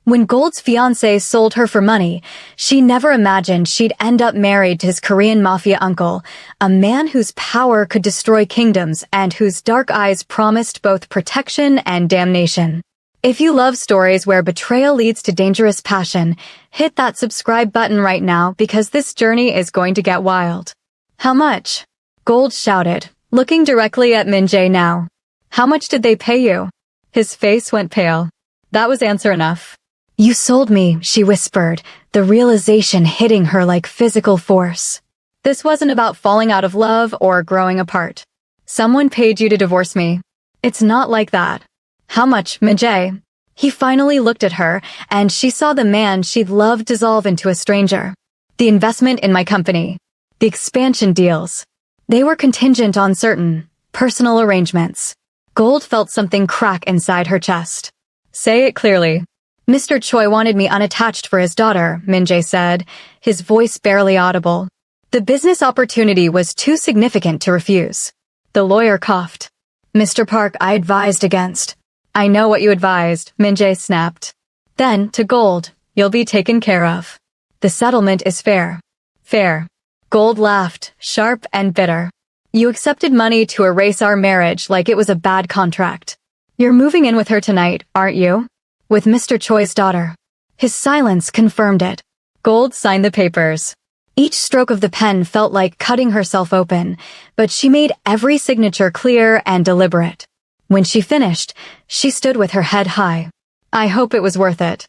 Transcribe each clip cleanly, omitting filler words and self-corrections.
When Gold's fiancé sold her for money, she never imagined she'd end up married to his Korean mafia uncle, a man whose power could destroy kingdoms and whose dark eyes promised both protection and damnation. If you love stories where betrayal leads to dangerous passion, hit that subscribe button right now because this journey is going to get wild. How much? Gold shouted, looking directly at Min-jae now. How much did they pay you? His face went pale. That was answer enough. You sold me, she whispered, the realization hitting her like physical force. This wasn't about falling out of love or growing apart. Someone paid you to divorce me. It's not like that. How much, Min-jae? He finally looked at her, and she saw the man she'd loved dissolve into a stranger. The investment in my company. The expansion deals. They were contingent on certain personal arrangements. Gold felt something crack inside her chest. Say it clearly. Mr. Choi wanted me unattached for his daughter, Min-jae said, his voice barely audible. The business opportunity was too significant to refuse. The lawyer coughed. Mr. Park, I advised against. I know what you advised, Min-jae snapped. Then, to Gold, you'll be taken care of. The settlement is fair. Fair. Gold laughed, sharp and bitter. You accepted money to erase our marriage like it was a bad contract. You're moving in with her tonight, aren't you? With Mr. Choi's daughter. His silence confirmed it. Gold signed the papers. Each stroke of the pen felt like cutting herself open, but she made every signature clear and deliberate. When she finished, she stood with her head high. I hope it was worth it.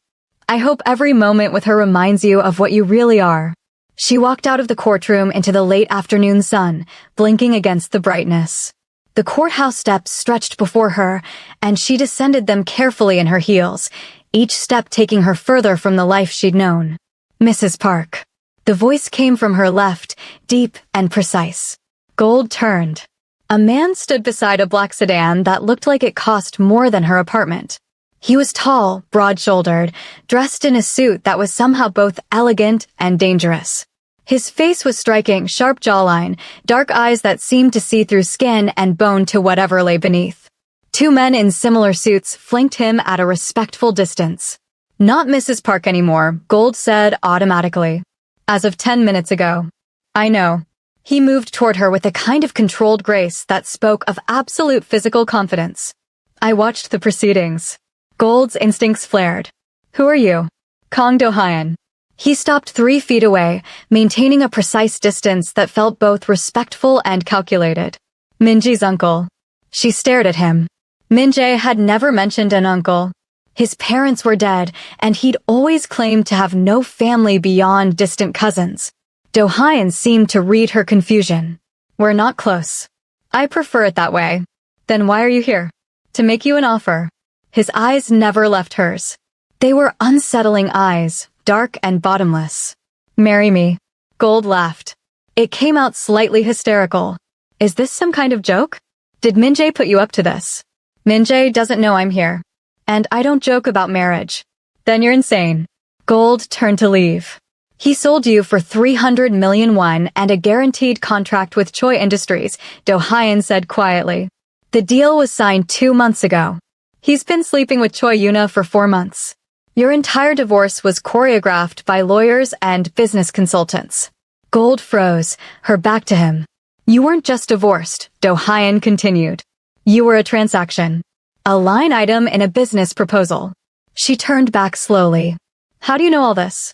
I hope every moment with her reminds you of what you really are. She walked out of the courtroom into the late afternoon sun, blinking against the brightness. The courthouse steps stretched before her, and she descended them carefully in her heels, each step taking her further from the life she'd known. Mrs. Park. The voice came from her left, deep and precise. Gold turned. A man stood beside a black sedan that looked like it cost more than her apartment. He was tall, broad-shouldered, dressed in a suit that was somehow both elegant and dangerous. His face was striking, sharp jawline, dark eyes that seemed to see through skin and bone to whatever lay beneath. Two men in similar suits flanked him at a respectful distance. Not Mrs. Park anymore, Gold said automatically. As of 10 minutes ago. I know. He moved toward her with a kind of controlled grace that spoke of absolute physical confidence. I watched the proceedings. Gold's instincts flared. Who are you? Kang Do-hyun. He stopped 3 feet away, maintaining a precise distance that felt both respectful and calculated. Min-jae's uncle. She stared at him. Min-jae had never mentioned an uncle. His parents were dead, and he'd always claimed to have no family beyond distant cousins. Do-hyun seemed to read her confusion. We're not close. I prefer it that way. Then why are you here? To make you an offer. His eyes never left hers. They were unsettling eyes, dark and bottomless. Marry me. Gold laughed. It came out slightly hysterical. Is this some kind of joke? Did Min-jae put you up to this? Min-jae doesn't know I'm here. And I don't joke about marriage. Then you're insane. Gold turned to leave. He sold you for 300 million won and a guaranteed contract with Choi Industries, Do-hyun said quietly. The deal was signed 2 months ago. He's been sleeping with Choi Yuna for 4 months. Your entire divorce was choreographed by lawyers and business consultants. Gold froze, her back to him. You weren't just divorced, Do-hyun continued. You were a transaction. A line item in a business proposal. She turned back slowly. How do you know all this?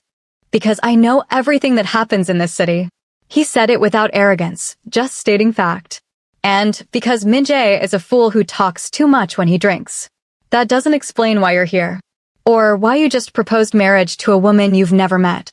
Because I know everything that happens in this city. He said it without arrogance, just stating fact. And because Min-jae is a fool who talks too much when he drinks. That doesn't explain why you're here. Or why you just proposed marriage to a woman you've never met.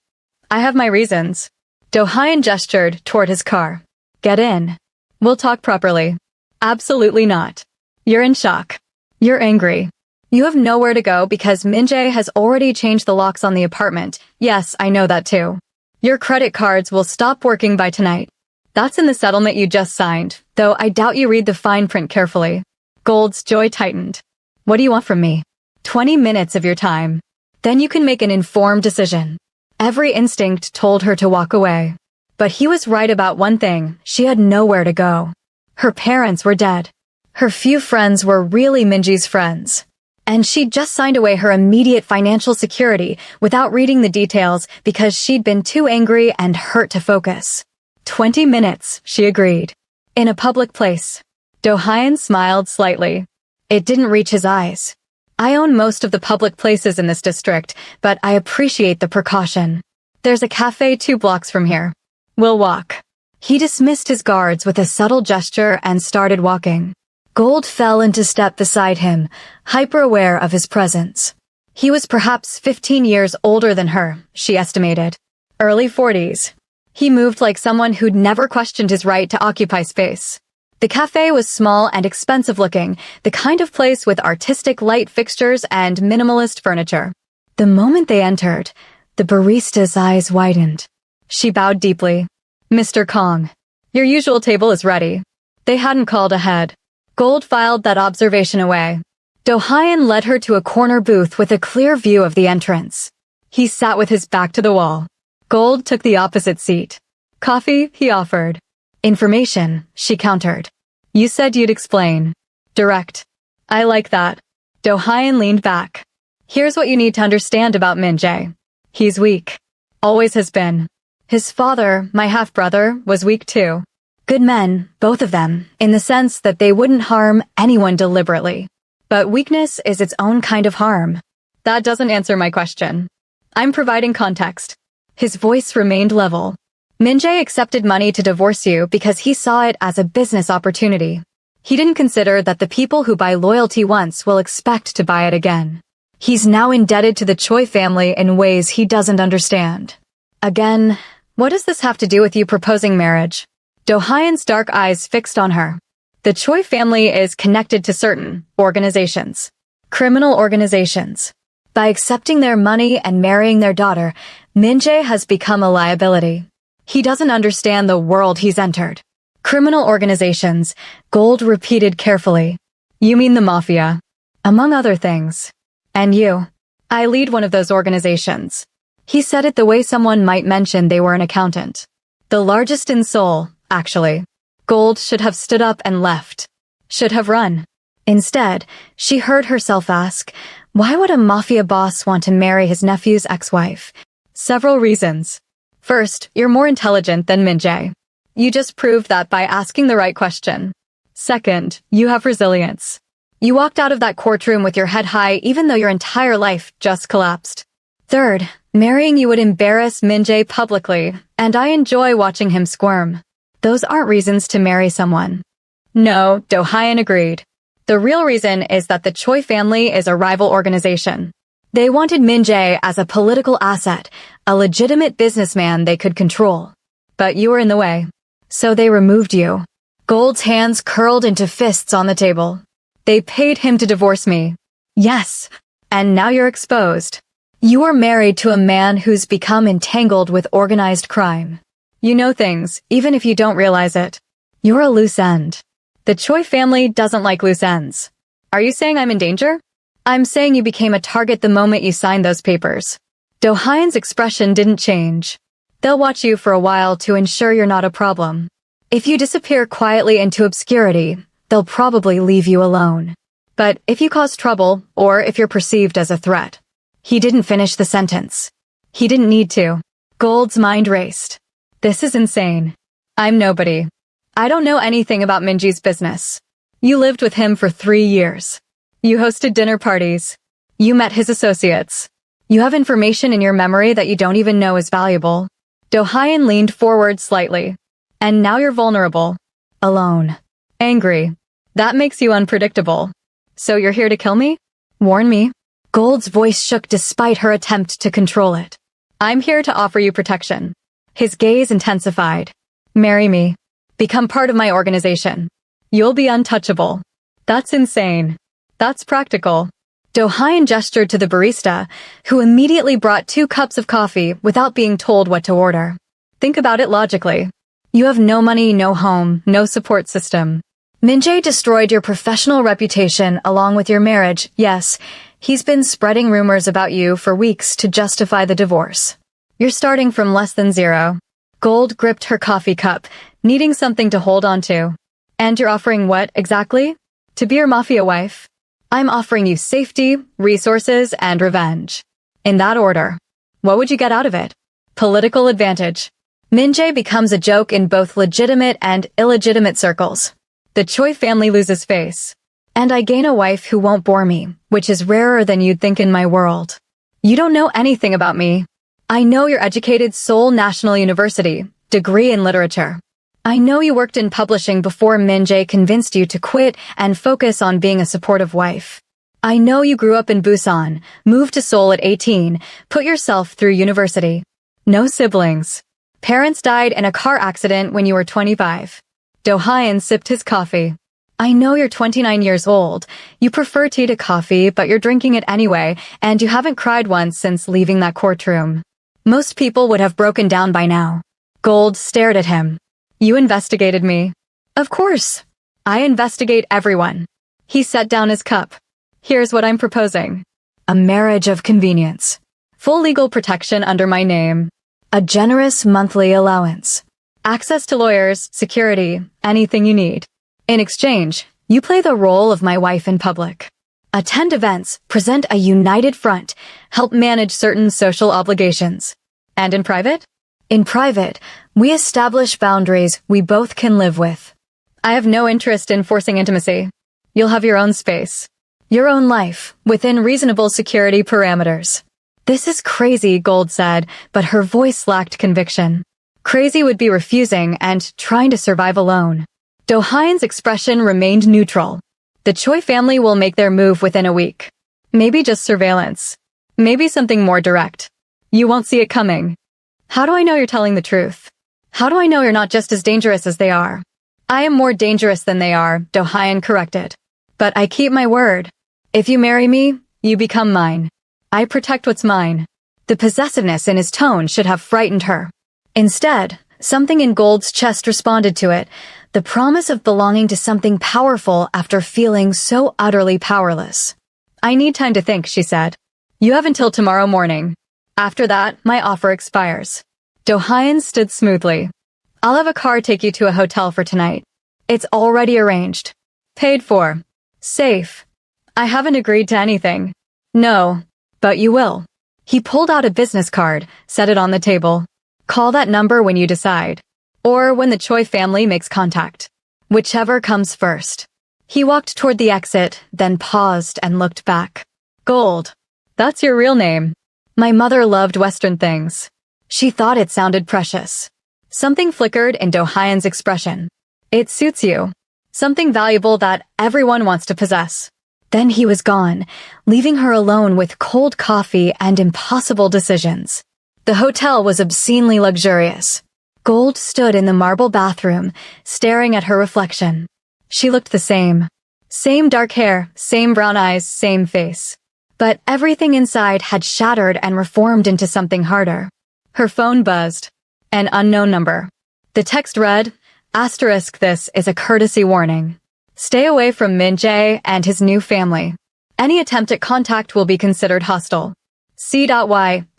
I have my reasons. Do-hyun gestured toward his car. Get in. We'll talk properly. Absolutely not. You're in shock. You're angry. You have nowhere to go because Min-jae has already changed the locks on the apartment. Yes, I know that too. Your credit cards will stop working by tonight. That's in the settlement you just signed, though I doubt you read the fine print carefully. Gold's jaw tightened. What do you want from me? 20 minutes of your time. Then you can make an informed decision. Every instinct told her to walk away. But he was right about one thing, she had nowhere to go. Her parents were dead. Her few friends were really Minji's friends. And she'd just signed away her immediate financial security without reading the details because she'd been too angry and hurt to focus. 20 minutes, she agreed. In a public place. Do-hyun smiled slightly. It didn't reach his eyes. I own most of the public places in this district, but I appreciate the precaution. There's a cafe 2 blocks from here. We'll walk. He dismissed his guards with a subtle gesture and started walking. Gold fell into step beside him, hyper-aware of his presence. He was perhaps 15 years older than her, she estimated. Early 40s. He moved like someone who'd never questioned his right to occupy space. The cafe was small and expensive-looking, the kind of place with artistic light fixtures and minimalist furniture. The moment they entered, the barista's eyes widened. She bowed deeply. Mr. Kong, your usual table is ready. They hadn't called ahead. Gold filed that observation away. Do-hyun led her to a corner booth with a clear view of the entrance. He sat with his back to the wall. Gold took the opposite seat. Coffee, he offered. Information, she countered. You said you'd explain. Direct. I like that. Do-hyun leaned back. Here's what you need to understand about Min-jae. He's weak. Always has been. His father, my half-brother, was weak too. Good men, both of them, in the sense that they wouldn't harm anyone deliberately. But weakness is its own kind of harm. That doesn't answer my question. I'm providing context. His voice remained level. Min-jae accepted money to divorce you because he saw it as a business opportunity. He didn't consider that the people who buy loyalty once will expect to buy it again. He's now indebted to the Choi family in ways he doesn't understand. Again, what does this have to do with you proposing marriage? Do-hyun's dark eyes fixed on her. The Choi family is connected to certain organizations. Criminal organizations. By accepting their money and marrying their daughter, Min-jae has become a liability. He doesn't understand the world he's entered. Criminal organizations, Gold repeated carefully. You mean the Mafia. Among other things. And you. I lead one of those organizations. He said it the way someone might mention they were an accountant. The largest in Seoul, actually. Gold should have stood up and left. Should have run. Instead, she heard herself ask, why would a Mafia boss want to marry his nephew's ex-wife? Several reasons. First, you're more intelligent than Min-jae. You just proved that by asking the right question. Second, you have resilience. You walked out of that courtroom with your head high even though your entire life just collapsed. Third, marrying you would embarrass Min-jae publicly, and I enjoy watching him squirm. Those aren't reasons to marry someone. No, Do-hyun agreed. The real reason is that the Choi family is a rival organization. They wanted Min-jae as a political asset, a legitimate businessman they could control. But you were in the way. So they removed you. Gold's hands curled into fists on the table. They paid him to divorce me. Yes. And now you're exposed. You are married to a man who's become entangled with organized crime. You know things, even if you don't realize it. You're a loose end. The Choi family doesn't like loose ends. Are you saying I'm in danger? I'm saying you became a target the moment you signed those papers. Do-hyun's expression didn't change. They'll watch you for a while to ensure you're not a problem. If you disappear quietly into obscurity, they'll probably leave you alone. But if you cause trouble, or if you're perceived as a threat. He didn't finish the sentence. He didn't need to. Gold's mind raced. This is insane. I'm nobody. I don't know anything about Minji's business. You lived with him for 3 years. You hosted dinner parties. You met his associates. You have information in your memory that you don't even know is valuable. Do-hyun leaned forward slightly. And now you're vulnerable. Alone. Angry. That makes you unpredictable. So you're here to kill me? Warn me. Gold's voice shook despite her attempt to control it. I'm here to offer you protection. His gaze intensified. Marry me. Become part of my organization. You'll be untouchable. That's insane. That's practical. Do-hyun gestured to the barista, who immediately brought 2 cups of coffee without being told what to order. Think about it logically. You have no money, no home, no support system. Min-jae destroyed your professional reputation along with your marriage. Yes, he's been spreading rumors about you for weeks to justify the divorce. You're starting from less than 0. Gold gripped her coffee cup, needing something to hold on to. And you're offering what, exactly? To be your Mafia wife? I'm offering you safety, resources, and revenge. In that order. What would you get out of it? Political advantage. Min-jae becomes a joke in both legitimate and illegitimate circles. The Choi family loses face. And I gain a wife who won't bore me, which is rarer than you'd think in my world. You don't know anything about me. I know you're educated Seoul National University, degree in literature. I know you worked in publishing before Min-jae convinced you to quit and focus on being a supportive wife. I know you grew up in Busan, moved to Seoul at 18, put yourself through university. No siblings. Parents died in a car accident when you were 25. Do-hyun sipped his coffee. I know you're 29 years old. You prefer tea to coffee, but you're drinking it anyway, and you haven't cried once since leaving that courtroom. Most people would have broken down by now. Gold stared at him. You investigated me. Of course. I investigate everyone. He set down his cup. Here's what I'm proposing. A marriage of convenience. Full legal protection under my name. A generous monthly allowance. Access to lawyers, security, anything you need. In exchange, you play the role of my wife in public. Attend events, present a united front, help manage certain social obligations. And in private? In private, we establish boundaries we both can live with. I have no interest in forcing intimacy. You'll have your own space. Your own life, within reasonable security parameters. This is crazy, Gold said, but her voice lacked conviction. Crazy would be refusing and trying to survive alone. Do-hyun's expression remained neutral. The Choi family will make their move within a week. Maybe just surveillance. Maybe something more direct. You won't see it coming. How do I know you're telling the truth? How do I know you're not just as dangerous as they are? I am more dangerous than they are, Do-hyun corrected. But I keep my word. If you marry me, you become mine. I protect what's mine. The possessiveness in his tone should have frightened her. Instead, something in Gold's chest responded to it, the promise of belonging to something powerful after feeling so utterly powerless. I need time to think, she said. You have until tomorrow morning. After that, my offer expires. Do-hyun stood smoothly. I'll have a car take you to a hotel for tonight. It's already arranged. Paid for. Safe. I haven't agreed to anything. No, but you will. He pulled out a business card, set it on the table. Call that number when you decide. Or when the Choi family makes contact. Whichever comes first. He walked toward the exit, then paused and looked back. Gold. That's your real name. My mother loved Western things. She thought it sounded precious. Something flickered in Do-hyun's expression. It suits you. Something valuable that everyone wants to possess. Then he was gone, leaving her alone with cold coffee and impossible decisions. The hotel was obscenely luxurious. Gold stood in the marble bathroom, staring at her reflection. She looked the same. Same dark hair, same brown eyes, same face. But everything inside had shattered and reformed into something harder. Her phone buzzed. An unknown number. The text read, *, this is a courtesy warning. Stay away from Min-jae and his new family. Any attempt at contact will be considered hostile. C.Y, *,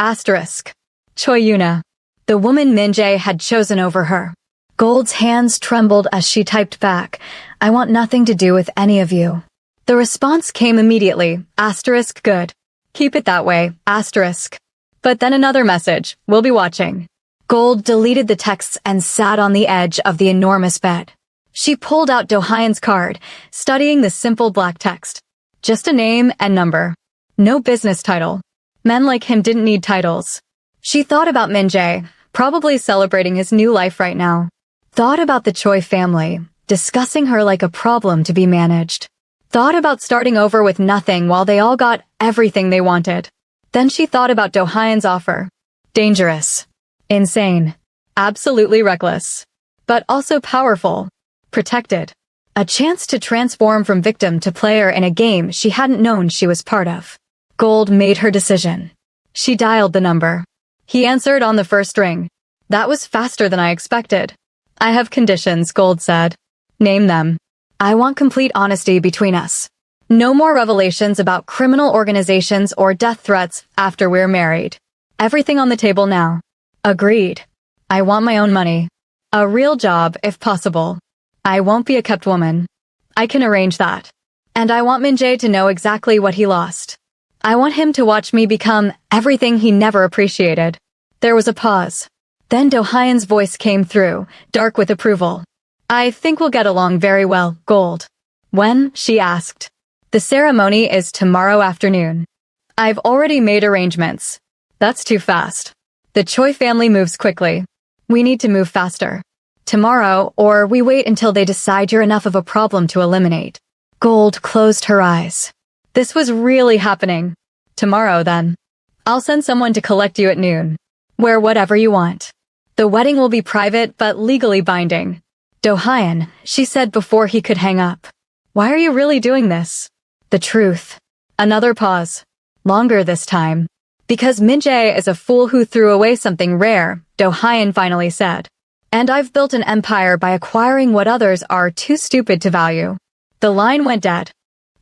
Choi Yuna. The woman Min-jae had chosen over her. Gold's hands trembled as she typed back, I want nothing to do with any of you. The response came immediately, * good. Keep it that way, *. But then another message, we'll be watching. Gold deleted the texts and sat on the edge of the enormous bed. She pulled out Do-hyun's card, studying the simple black text. Just a name and number. No business title. Men like him didn't need titles. She thought about Min-jae, probably celebrating his new life right now. Thought about the Choi family, discussing her like a problem to be managed. Thought about starting over with nothing while they all got everything they wanted. Then she thought about Do-hyun's offer. Dangerous. Insane. Absolutely reckless. But also powerful. Protected. A chance to transform from victim to player in a game she hadn't known she was part of. Gold made her decision. She dialed the number. He answered on the first ring. That was faster than I expected. I have conditions, Gold said. Name them. I want complete honesty between us. No more revelations about criminal organizations or death threats after we're married. Everything on the table now. Agreed. I want my own money. A real job, if possible. I won't be a kept woman. I can arrange that. And I want Min-jae to know exactly what he lost. I want him to watch me become everything he never appreciated. There was a pause. Then Do-hyun's voice came through, dark with approval. I think we'll get along very well, Gold. When? She asked. The ceremony is tomorrow afternoon. I've already made arrangements. That's too fast. The Choi family moves quickly. We need to move faster. Tomorrow, or we wait until they decide you're enough of a problem to eliminate. Gold closed her eyes. This was really happening. Tomorrow, then. I'll send someone to collect you at noon. Wear whatever you want. The wedding will be private but legally binding. Do-hyun, she said before he could hang up. Why are you really doing this? The truth. Another pause. Longer this time. Because Min-jae is a fool who threw away something rare, Do-hyun finally said. And I've built an empire by acquiring what others are too stupid to value. The line went dead.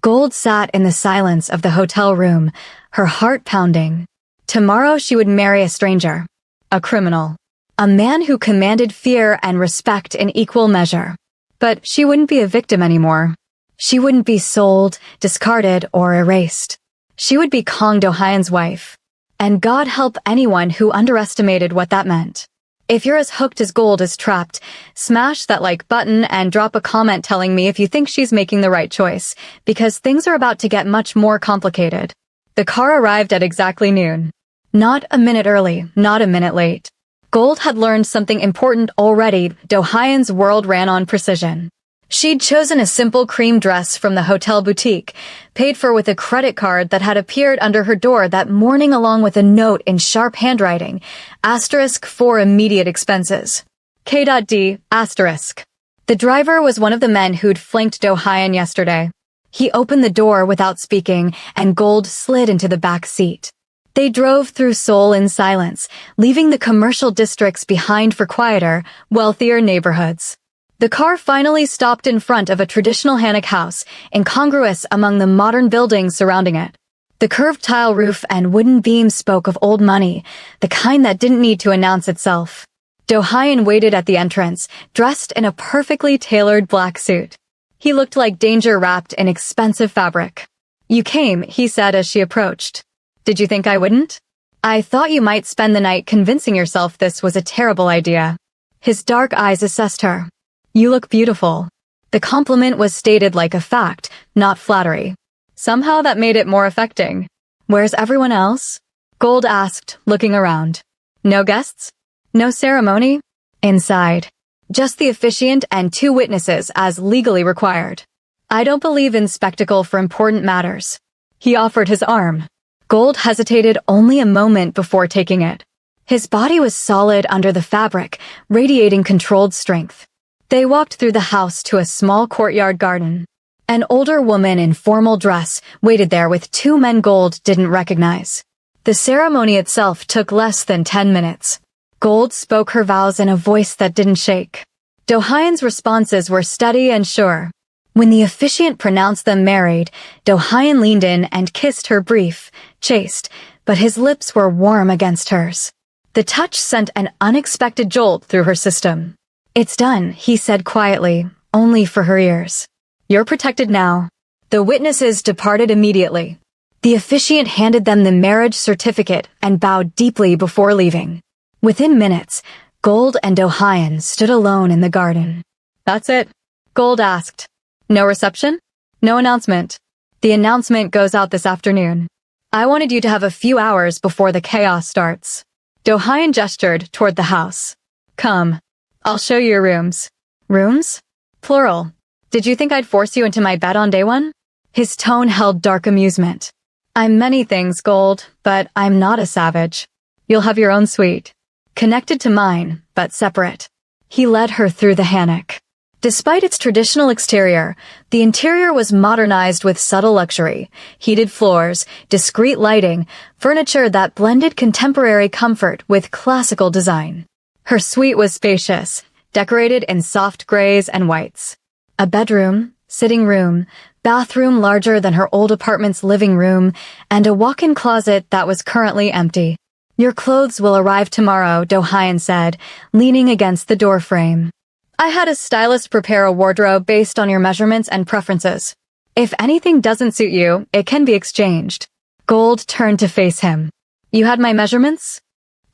Gold sat in the silence of the hotel room, her heart pounding. Tomorrow she would marry a stranger. A criminal. A man who commanded fear and respect in equal measure. But she wouldn't be a victim anymore. She wouldn't be sold, discarded, or erased. She would be Kang Do-hyun's wife. And God help anyone who underestimated what that meant. If you're as hooked as Gold is trapped, smash that like button and drop a comment telling me if you think she's making the right choice, because things are about to get much more complicated. The car arrived at exactly noon. Not a minute early, not a minute late. Gold had learned something important already. Do-hyun's world ran on precision. She'd chosen a simple cream dress from the hotel boutique, paid for with a credit card that had appeared under her door that morning along with a note in sharp handwriting, asterisk for immediate expenses. K.D, asterisk. The driver was one of the men who'd flanked Do-hyun yesterday. He opened the door without speaking, and Gold slid into the back seat. They drove through Seoul in silence, leaving the commercial districts behind for quieter, wealthier neighborhoods. The car finally stopped in front of a traditional Hanok house, incongruous among the modern buildings surrounding it. The curved tile roof and wooden beams spoke of old money, the kind that didn't need to announce itself. Do-hyun waited at the entrance, dressed in a perfectly tailored black suit. He looked like danger wrapped in expensive fabric. You came, he said as she approached. Did you think I wouldn't? I thought you might spend the night convincing yourself this was a terrible idea. His dark eyes assessed her. You look beautiful. The compliment was stated like a fact, not flattery. Somehow that made it more affecting. Where's everyone else? Gold asked, looking around. No guests? No ceremony? Inside. Just the officiant and 2 witnesses as legally required. I don't believe in spectacle for important matters. He offered his arm. Gold hesitated only a moment before taking it. His body was solid under the fabric, radiating controlled strength. They walked through the house to a small courtyard garden. An older woman in formal dress waited there with 2 men Gold didn't recognize. The ceremony itself took less than 10 minutes. Gold spoke her vows in a voice that didn't shake. Do-hyun's responses were steady and sure. When the officiant pronounced them married, Do-hyun leaned in and kissed her brief, chaste, but his lips were warm against hers. The touch sent an unexpected jolt through her system. It's done, he said quietly, only for her ears. You're protected now. The witnesses departed immediately. The officiant handed them the marriage certificate and bowed deeply before leaving. Within minutes, Gold and Do-hyun stood alone in the garden. That's it? Gold asked. No reception? No announcement. The announcement goes out this afternoon. I wanted you to have a few hours before the chaos starts. Do-hyun gestured toward the house. Come. I'll show you your rooms. Rooms? Plural. Did you think I'd force you into my bed on day 1? His tone held dark amusement. I'm many things, Gold, but I'm not a savage. You'll have your own suite. Connected to mine, but separate. He led her through the Hanok. Despite its traditional exterior, the interior was modernized with subtle luxury, heated floors, discreet lighting, furniture that blended contemporary comfort with classical design. Her suite was spacious, decorated in soft grays and whites. A bedroom, sitting room, bathroom larger than her old apartment's living room, and a walk-in closet that was currently empty. Your clothes will arrive tomorrow, Do-hyun said, leaning against the doorframe. I had a stylist prepare a wardrobe based on your measurements and preferences. If anything doesn't suit you, it can be exchanged. Gold turned to face him. You had my measurements?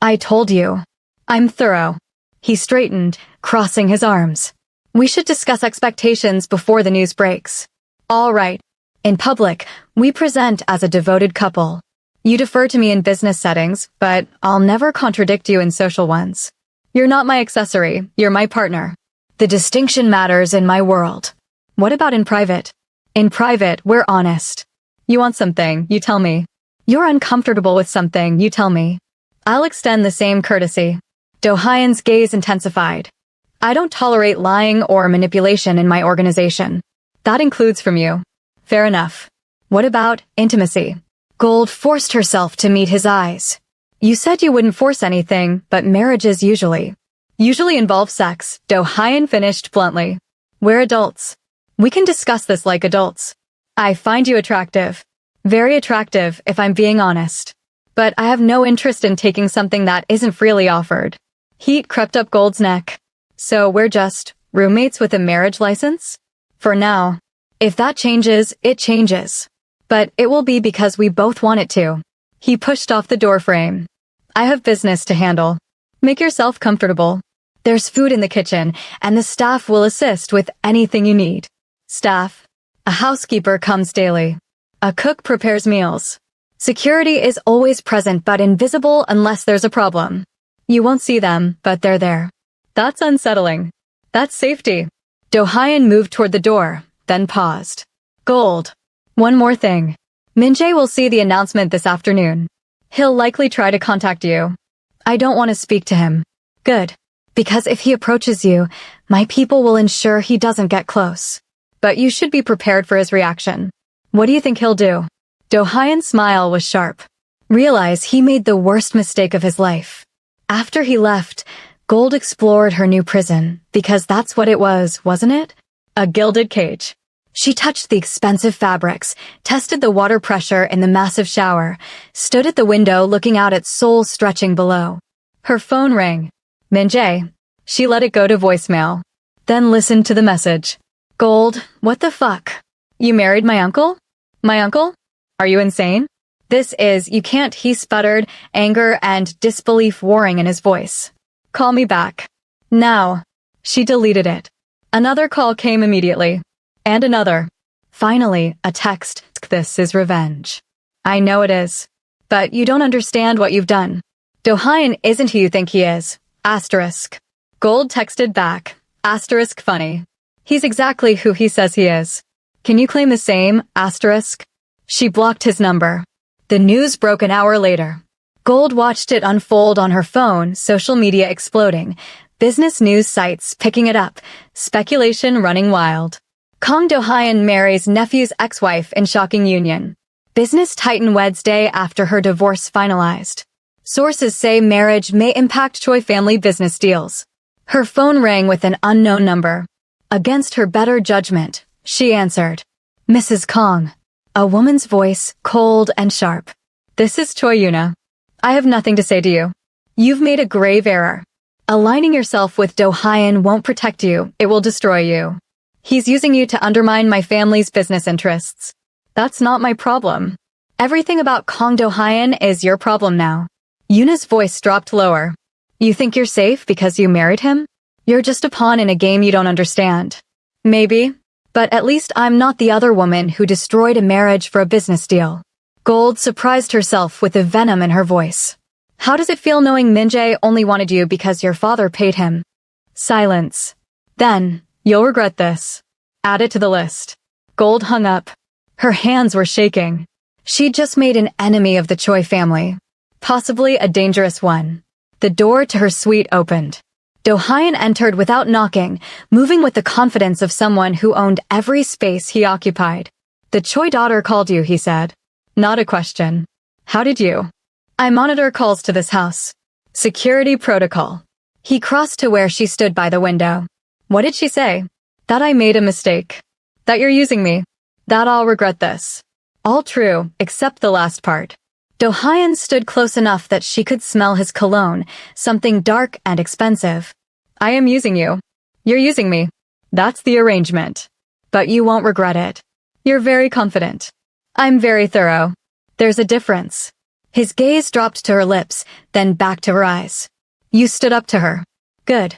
I told you. I'm thorough. He straightened, crossing his arms. We should discuss expectations before the news breaks. All right. In public, we present as a devoted couple. You defer to me in business settings, but I'll never contradict you in social ones. You're not my accessory, you're my partner. The distinction matters in my world. What about in private? In private, we're honest. You want something, you tell me. You're uncomfortable with something, you tell me. I'll extend the same courtesy. Do-hyun's gaze intensified. I don't tolerate lying or manipulation in my organization. That includes from you. Fair enough. What about intimacy? Gold forced herself to meet his eyes. You said you wouldn't force anything, but marriages usually involve sex, Do-hyun finished bluntly. We're adults. We can discuss this like adults. I find you attractive. Very attractive, if I'm being honest. But I have no interest in taking something that isn't freely offered. Heat crept up Gold's neck. So we're just roommates with a marriage license? For now. If that changes, it changes. But it will be because we both want it to. He pushed off the doorframe. I have business to handle. Make yourself comfortable. There's food in the kitchen, and the staff will assist with anything you need. Staff. A housekeeper comes daily. A cook prepares meals. Security is always present but invisible unless there's a problem. You won't see them, but they're there. That's unsettling. That's safety. Do-hyun moved toward the door, then paused. Gold. One more thing. Min-jae will see the announcement this afternoon. He'll likely try to contact you. I don't want to speak to him. Good. Because if he approaches you, my people will ensure he doesn't get close. But you should be prepared for his reaction. What do you think he'll do? Do-hyun's smile was sharp. Realize he made the worst mistake of his life. After he left, Gold explored her new prison, because that's what it was, wasn't it? A gilded cage. She touched the expensive fabrics, tested the water pressure in the massive shower, stood at the window looking out at Seoul stretching below. Her phone rang. Min-jae. She let it go to voicemail. Then listened to the message. Gold, what the fuck? You married my uncle? My uncle? Are you insane? You can't, he sputtered, anger and disbelief warring in his voice. Call me back. Now. She deleted it. Another call came immediately. And another. Finally, a text. This is revenge. I know it is. But you don't understand what you've done. Do-hyun isn't who you think he is. Asterisk. Gold texted back. Asterisk funny. He's exactly who he says he is. Can you claim the same? Asterisk. She blocked his number. The news broke an hour later. Gold watched it unfold on her phone, social media exploding, business news sites picking it up, speculation running wild. Kang Do-hyun marries nephew's ex-wife in shocking union. Business titan weds day after her divorce finalized. Sources say marriage may impact Choi family business deals. Her phone rang with an unknown number. Against her better judgment, she answered. Mrs. Kang. A woman's voice, cold and sharp. This is Choi Yuna. I have nothing to say to you. You've made a grave error. Aligning yourself with Do-hyun won't protect you, it will destroy you. He's using you to undermine my family's business interests. That's not my problem. Everything about Kang Do-hyun is your problem now. Yuna's voice dropped lower. You think you're safe because you married him? You're just a pawn in a game you don't understand. Maybe. But at least I'm not the other woman who destroyed a marriage for a business deal. Gold surprised herself with the venom in her voice. How does it feel knowing Min-jae only wanted you because your father paid him? Silence. Then, you'll regret this. Add it to the list. Gold hung up. Her hands were shaking. She'd just made an enemy of the Choi family. Possibly a dangerous one. The door to her suite opened. Do-hyun entered without knocking, moving with the confidence of someone who owned every space he occupied. The Choi daughter called you, he said. Not a question. How did you? I monitor calls to this house. Security protocol. He crossed to where she stood by the window. What did she say? That I made a mistake. That you're using me. That I'll regret this. All true, except the last part. Do-hyun stood close enough that she could smell his cologne, something dark and expensive. I am using you. You're using me. That's the arrangement. But you won't regret it. You're very confident. I'm very thorough. There's a difference. His gaze dropped to her lips, then back to her eyes. You stood up to her. Good.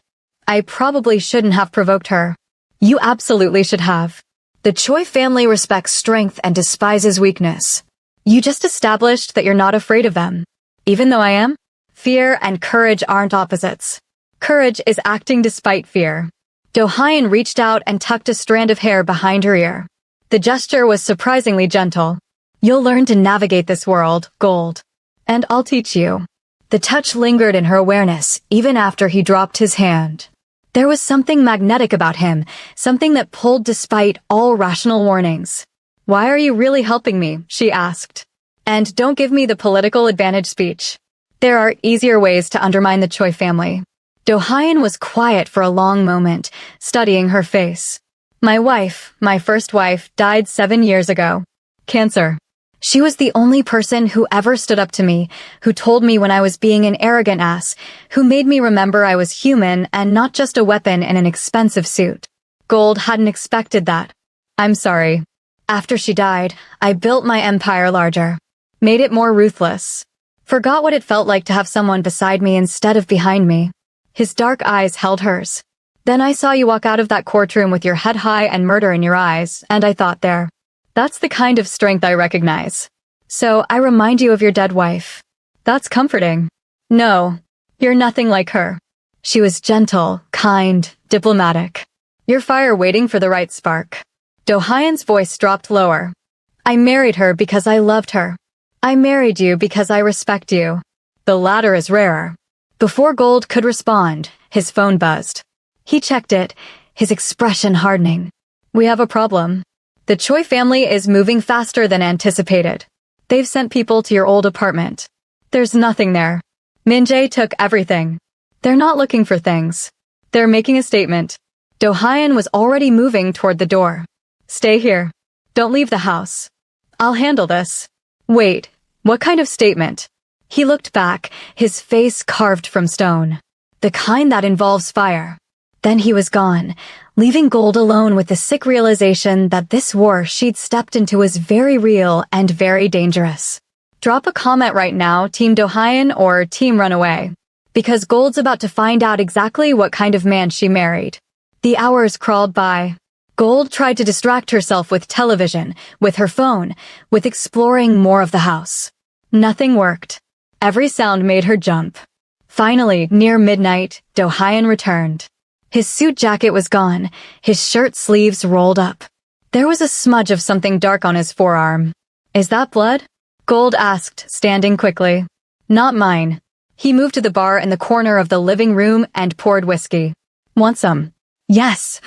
I probably shouldn't have provoked her. You absolutely should have. The Choi family respects strength and despises weakness. You just established that you're not afraid of them. Even though I am? Fear and courage aren't opposites. Courage is acting despite fear. Do-hyun reached out and tucked a strand of hair behind her ear. The gesture was surprisingly gentle. You'll learn to navigate this world, Gold. And I'll teach you. The touch lingered in her awareness, even after he dropped his hand. There was something magnetic about him, something that pulled despite all rational warnings. Why are you really helping me? She asked. And don't give me the political advantage speech. There are easier ways to undermine the Choi family. Do-hyun was quiet for a long moment, studying her face. My first wife, died 7 years ago. Cancer. She was the only person who ever stood up to me, who told me when I was being an arrogant ass, who made me remember I was human and not just a weapon in an expensive suit. Gold hadn't expected that. I'm sorry. After she died, I built my empire larger. Made it more ruthless. Forgot what it felt like to have someone beside me instead of behind me. His dark eyes held hers. Then I saw you walk out of that courtroom with your head high and murder in your eyes, and I thought there. That's the kind of strength I recognize. So I remind you of your dead wife. That's comforting. No, you're nothing like her. She was gentle, kind, diplomatic. Your fire waiting for the right spark. Do-hyun's voice dropped lower. I married her because I loved her. I married you because I respect you. The latter is rarer. Before Gold could respond, his phone buzzed. He checked it, his expression hardening. We have a problem. The Choi family is moving faster than anticipated. They've sent people to your old apartment. There's nothing there. Min-jae took everything. They're not looking for things. They're making a statement. Do-hyun was already moving toward the door. Stay here. Don't leave the house. I'll handle this. Wait, what kind of statement? He looked back, his face carved from stone. The kind that involves fire. Then he was gone, leaving Gold alone with the sick realization that this war she'd stepped into was very real and very dangerous. Drop a comment right now, Team Do-hyun or Team Runaway. Because Gold's about to find out exactly what kind of man she married. The hours crawled by. Gold tried to distract herself with television, with her phone, with exploring more of the house. Nothing worked. Every sound made her jump. Finally, near midnight, Do-hyun returned. His suit jacket was gone, his shirt sleeves rolled up. There was a smudge of something dark on his forearm. Is that blood? Gold asked, standing quickly. Not mine. He moved to the bar in the corner of the living room and poured whiskey. Want some? Yes.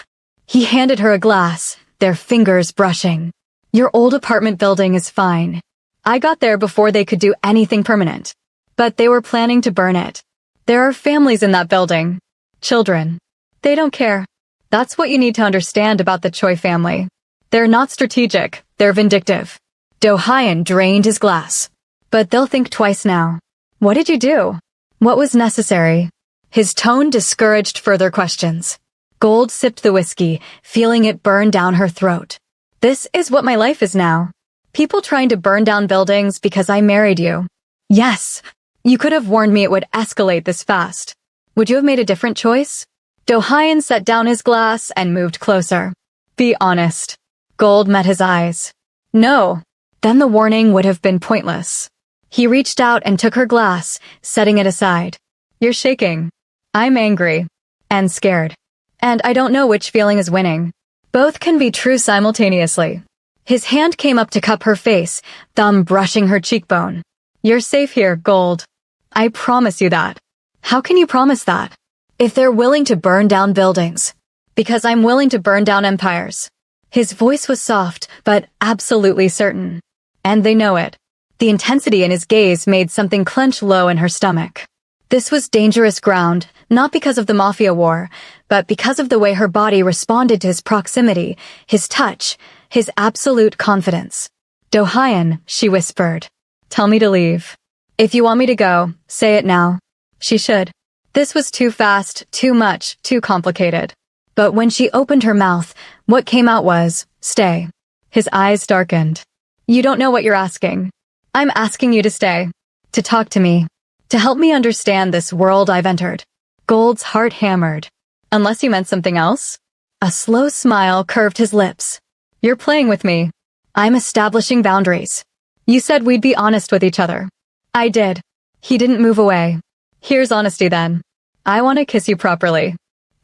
He handed her a glass, their fingers brushing. Your old apartment building is fine. I got there before they could do anything permanent. But they were planning to burn it. There are families in that building. Children. They don't care. That's what you need to understand about the Choi family. They're not strategic, they're vindictive. Do-hyun drained his glass. But they'll think twice now. What did you do? What was necessary? His tone discouraged further questions. Gold sipped the whiskey, feeling it burn down her throat. This is what my life is now. People trying to burn down buildings because I married you. Yes. You could have warned me it would escalate this fast. Would you have made a different choice? Do-hyun set down his glass and moved closer. Be honest. Gold met his eyes. No. Then the warning would have been pointless. He reached out and took her glass, setting it aside. You're shaking. I'm angry. And scared. And I don't know which feeling is winning. Both can be true simultaneously. His hand came up to cup her face, thumb brushing her cheekbone. You're safe here, Gold. I promise you that. How can you promise that? If they're willing to burn down buildings. Because I'm willing to burn down empires. His voice was soft, but absolutely certain. And they know it. The intensity in his gaze made something clench low in her stomach. This was dangerous ground, not because of the Mafia war, but because of the way her body responded to his proximity, his touch, his absolute confidence. Do-hyun, she whispered. Tell me to leave. If you want me to go, say it now. She should. This was too fast, too much, too complicated. But when she opened her mouth, what came out was, stay. His eyes darkened. You don't know what you're asking. I'm asking you to stay. To talk to me. To help me understand this world I've entered. Gold's heart hammered. Unless you meant something else? A slow smile curved his lips. You're playing with me. I'm establishing boundaries. You said we'd be honest with each other. I did. He didn't move away. Here's honesty then. I want to kiss you properly.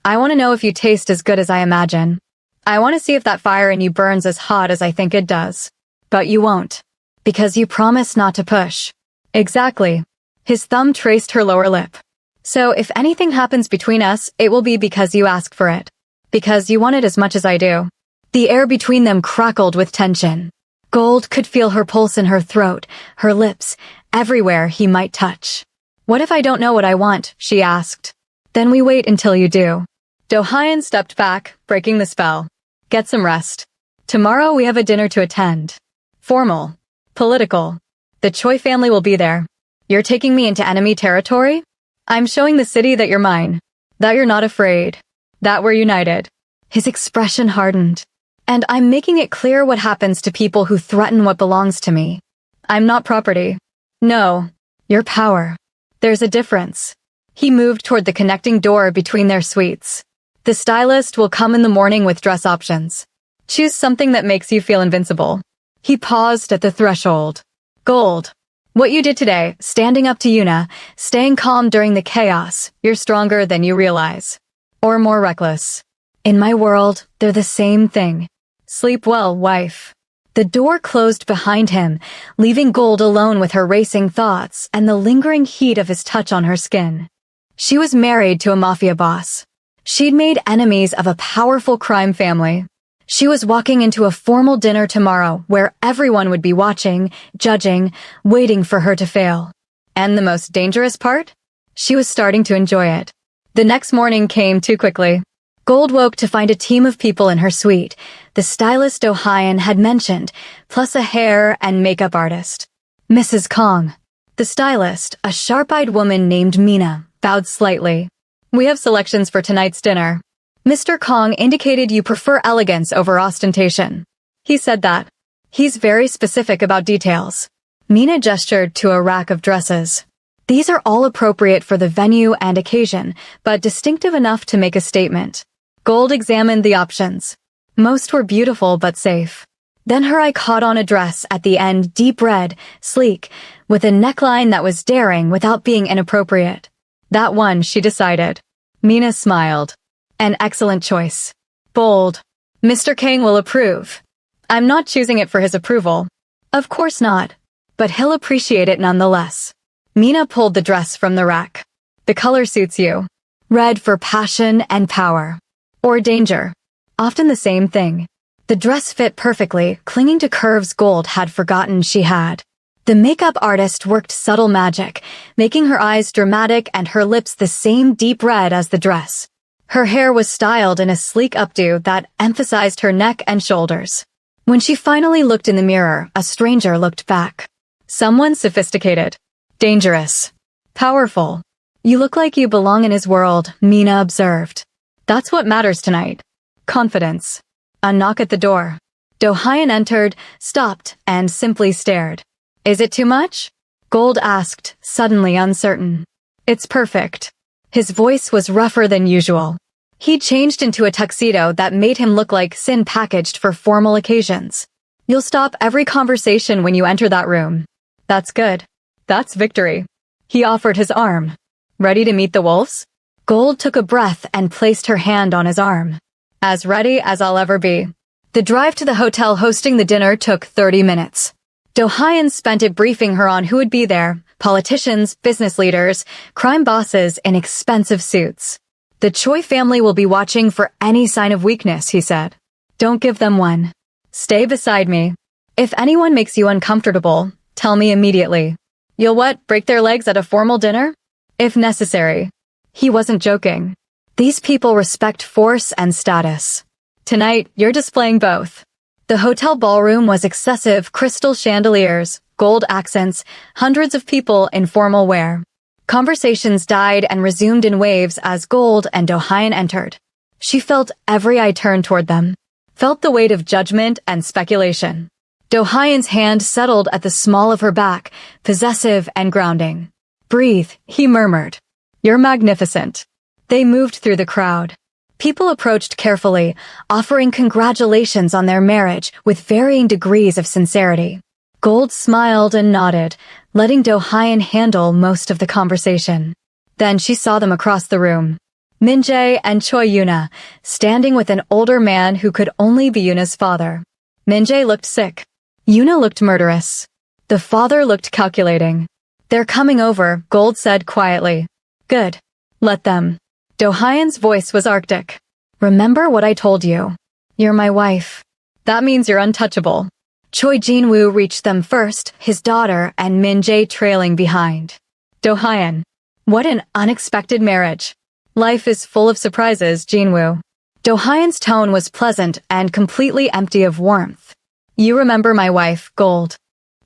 I want to know if you taste as good as I imagine. I want to see if that fire in you burns as hot as I think it does. But you won't. Because you promised not to push. Exactly. His thumb traced her lower lip. So if anything happens between us, it will be because you asked for it. Because you want it as much as I do. The air between them crackled with tension. Gold could feel her pulse in her throat, her lips, everywhere he might touch. What if I don't know what I want? She asked. Then we wait until you do. Do-hyun stepped back, breaking the spell. Get some rest. Tomorrow we have a dinner to attend. Formal. Political. The Choi family will be there. You're taking me into enemy territory? I'm showing the city that you're mine. That you're not afraid. That we're united. His expression hardened. And I'm making it clear what happens to people who threaten what belongs to me. I'm not property. No. You're power. There's a difference. He moved toward the connecting door between their suites. The stylist will come in the morning with dress options. Choose something that makes you feel invincible. He paused at the threshold. Gold. What you did today, standing up to Yuna, staying calm during the chaos, you're stronger than you realize. Or more reckless. In my world, they're the same thing. Sleep well, wife. The door closed behind him, leaving Gold alone with her racing thoughts and the lingering heat of his touch on her skin. She was married to a mafia boss. She'd made enemies of a powerful crime family. She was walking into a formal dinner tomorrow where everyone would be watching, judging, waiting for her to fail. And the most dangerous part? She was starting to enjoy it. The next morning came too quickly. Gold woke to find a team of people in her suite. The stylist Do-hyun had mentioned, plus a hair and makeup artist. Mrs. Kong. The stylist, a sharp-eyed woman named Mina, bowed slightly. We have selections for tonight's dinner. Mr. Kong indicated you prefer elegance over ostentation. He said that. He's very specific about details. Mina gestured to a rack of dresses. These are all appropriate for the venue and occasion, but distinctive enough to make a statement. Gold examined the options. Most were beautiful but safe. Then her eye caught on a dress at the end, deep red, sleek, with a neckline that was daring without being inappropriate. That one, she decided. Mina smiled. An excellent choice. Bold. Mr. Kang will approve. I'm not choosing it for his approval. Of course not. But he'll appreciate it nonetheless. Mina pulled the dress from the rack. The color suits you. Red for passion and power. Or danger. Often the same thing. The dress fit perfectly, clinging to curves Gold had forgotten she had. The makeup artist worked subtle magic, making her eyes dramatic and her lips the same deep red as the dress. Her hair was styled in a sleek updo that emphasized her neck and shoulders. When she finally looked in the mirror, a stranger looked back. Someone sophisticated. Dangerous. Powerful. You look like you belong in his world, Mina observed. That's what matters tonight. Confidence. A knock at the door. Do-hyun entered, stopped, and simply stared. Is it too much? Gold asked, suddenly uncertain. It's perfect. His voice was rougher than usual. He changed into a tuxedo that made him look like sin packaged for formal occasions. You'll stop every conversation when you enter that room. That's good. That's victory. He offered his arm. Ready to meet the wolves? Gold took a breath and placed her hand on his arm. As ready as I'll ever be. The drive to the hotel hosting the dinner took 30 minutes. Do-hyun spent it briefing her on who would be there, politicians, business leaders, crime bosses in expensive suits. The Choi family will be watching for any sign of weakness, he said. Don't give them one. Stay beside me. If anyone makes you uncomfortable, tell me immediately. You'll what, break their legs at a formal dinner? If necessary. He wasn't joking. These people respect force and status. Tonight, you're displaying both. The hotel ballroom was excessive crystal chandeliers, gold accents, hundreds of people in formal wear. Conversations died and resumed in waves as Gold and Do-hyun entered. She felt every eye turn toward them. felt the weight of judgment and speculation. Do-hyun's hand settled at the small of her back, possessive and grounding. "Breathe," he murmured. "You're magnificent." They moved through the crowd. People approached carefully, offering congratulations on their marriage with varying degrees of sincerity. Gold smiled and nodded, letting Do-hyun handle most of the conversation. Then she saw them across the room. Min-jae and Choi Yuna, standing with an older man who could only be Yuna's father. Min-jae looked sick. Yuna looked murderous. The father looked calculating. "They're coming over," Gold said quietly. "Good. Let them." Do-hyun's voice was arctic. "Remember what I told you. You're my wife. That means you're untouchable." Choi Jin-woo reached them first, his daughter and Min-jae trailing behind. "Do-hyun, what an unexpected marriage. Life is full of surprises, Jin-woo." Do-hyun's tone was pleasant and completely empty of warmth. "You remember my wife, Gold."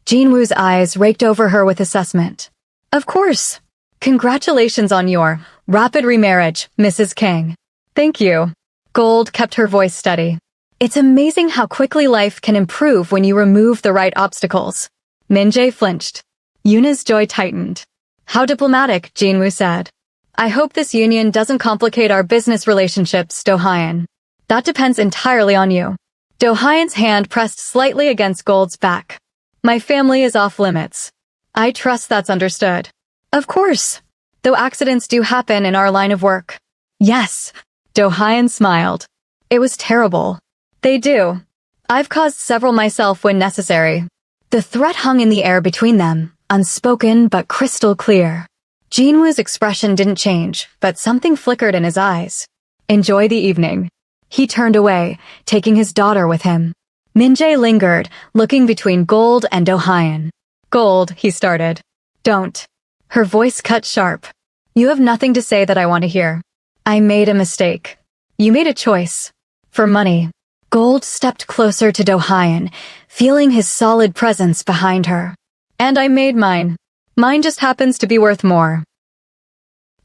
Jin-woo's eyes raked over her with assessment. "Of course. Congratulations on your rapid remarriage, Mrs. King." "Thank you." Gold kept her voice steady. "It's amazing how quickly life can improve when you remove the right obstacles." Min-jae flinched. Yuna's joy tightened. "How diplomatic," Jin-woo said. "I hope this union doesn't complicate our business relationships, Do-hyun. That depends entirely on you." Do-hyun's hand pressed slightly against Gold's back. "My family is off limits. I trust that's understood." "Of course. Though accidents do happen in our line of work." "Yes." Do-hyun smiled. "It was terrible." "They do. I've caused several myself when necessary." The threat hung in the air between them, unspoken but crystal clear. Jin-woo's expression didn't change, but something flickered in his eyes. "Enjoy the evening." He turned away, taking his daughter with him. Min-jae lingered, looking between Gold and Do-hyun. "Gold," he started. "Don't." Her voice cut sharp. "You have nothing to say that I want to hear. I made a mistake. You made a choice. For money." Gold stepped closer to Do-hyun, feeling his solid presence behind her. "And I made mine. Mine just happens to be worth more."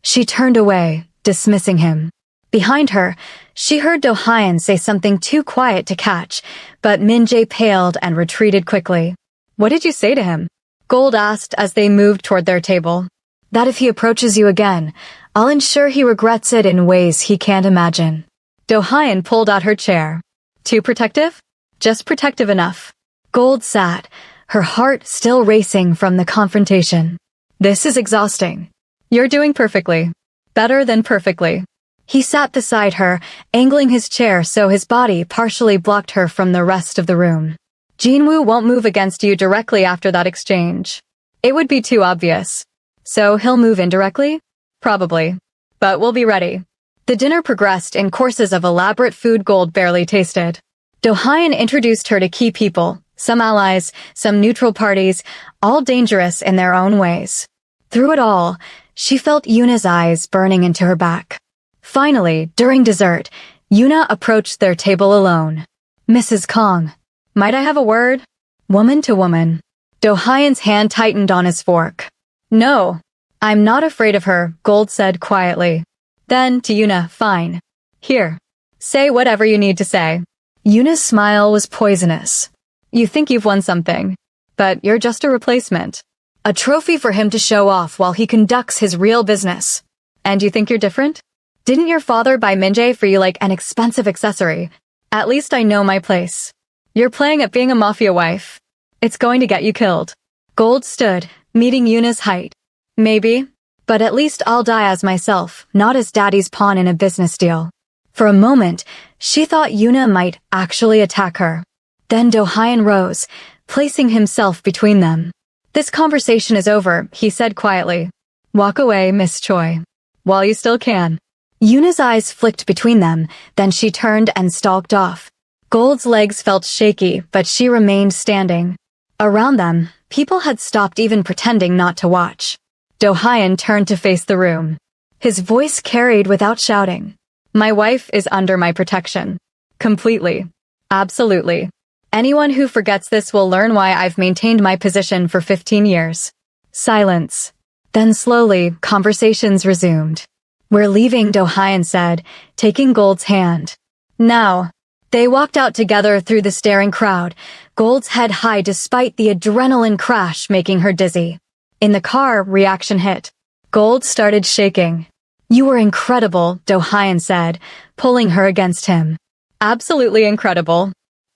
She turned away, dismissing him. Behind her, she heard Do-hyun say something too quiet to catch, but Min-jae paled and retreated quickly. "What did you say to him?" Gold asked as they moved toward their table. "That if he approaches you again, I'll ensure he regrets it in ways he can't imagine." Do-hyun pulled out her chair. "Too protective?" "Just protective enough." Gold sat, her heart still racing from the confrontation. "This is exhausting." "You're doing perfectly. Better than perfectly." He sat beside her, angling his chair so his body partially blocked her from the rest of the room. "Jin-woo won't move against you directly after that exchange. It would be too obvious. So he'll move indirectly? Probably. But we'll be ready." The dinner progressed in courses of elaborate food Gold barely tasted. Do-hyun introduced her to key people, some allies, some neutral parties, all dangerous in their own ways. Through it all, she felt Yuna's eyes burning into her back. Finally, during dessert, Yuna approached their table alone. "Mrs. Kong, might I have a word?" Woman to woman. Do-hyun's hand tightened on his fork. "No, I'm not afraid of her," Gold said quietly. Then, to Yuna, "Fine. Here. Say whatever you need to say." Yuna's smile was poisonous. "You think you've won something, but you're just a replacement. A trophy for him to show off while he conducts his real business. And you think you're different? Didn't your father buy Min-jae for you like an expensive accessory? At least I know my place. You're playing at being a mafia wife. It's going to get you killed." Gold stood, meeting Yuna's height. "Maybe, but at least I'll die as myself, not as daddy's pawn in a business deal." For a moment, she thought Yuna might actually attack her. Then Do-hyun rose, placing himself between them. "This conversation is over," he said quietly. "Walk away, Miss Choi. While you still can." Yuna's eyes flicked between them, then she turned and stalked off. Gold's legs felt shaky, but she remained standing. Around them, people had stopped even pretending not to watch. Do-hyun turned to face the room. His voice carried without shouting. "My wife is under my protection. Completely. Absolutely. Anyone who forgets this will learn why I've maintained my position for 15 years. Silence. Then slowly, conversations resumed. "We're leaving," Do-hyun said, taking Gold's hand. "Now." They walked out together through the staring crowd, Gold's head high despite the adrenaline crash making her dizzy. In the car, reaction hit. Gold started shaking. "You were incredible," Do-hyun said, pulling her against him. "Absolutely incredible.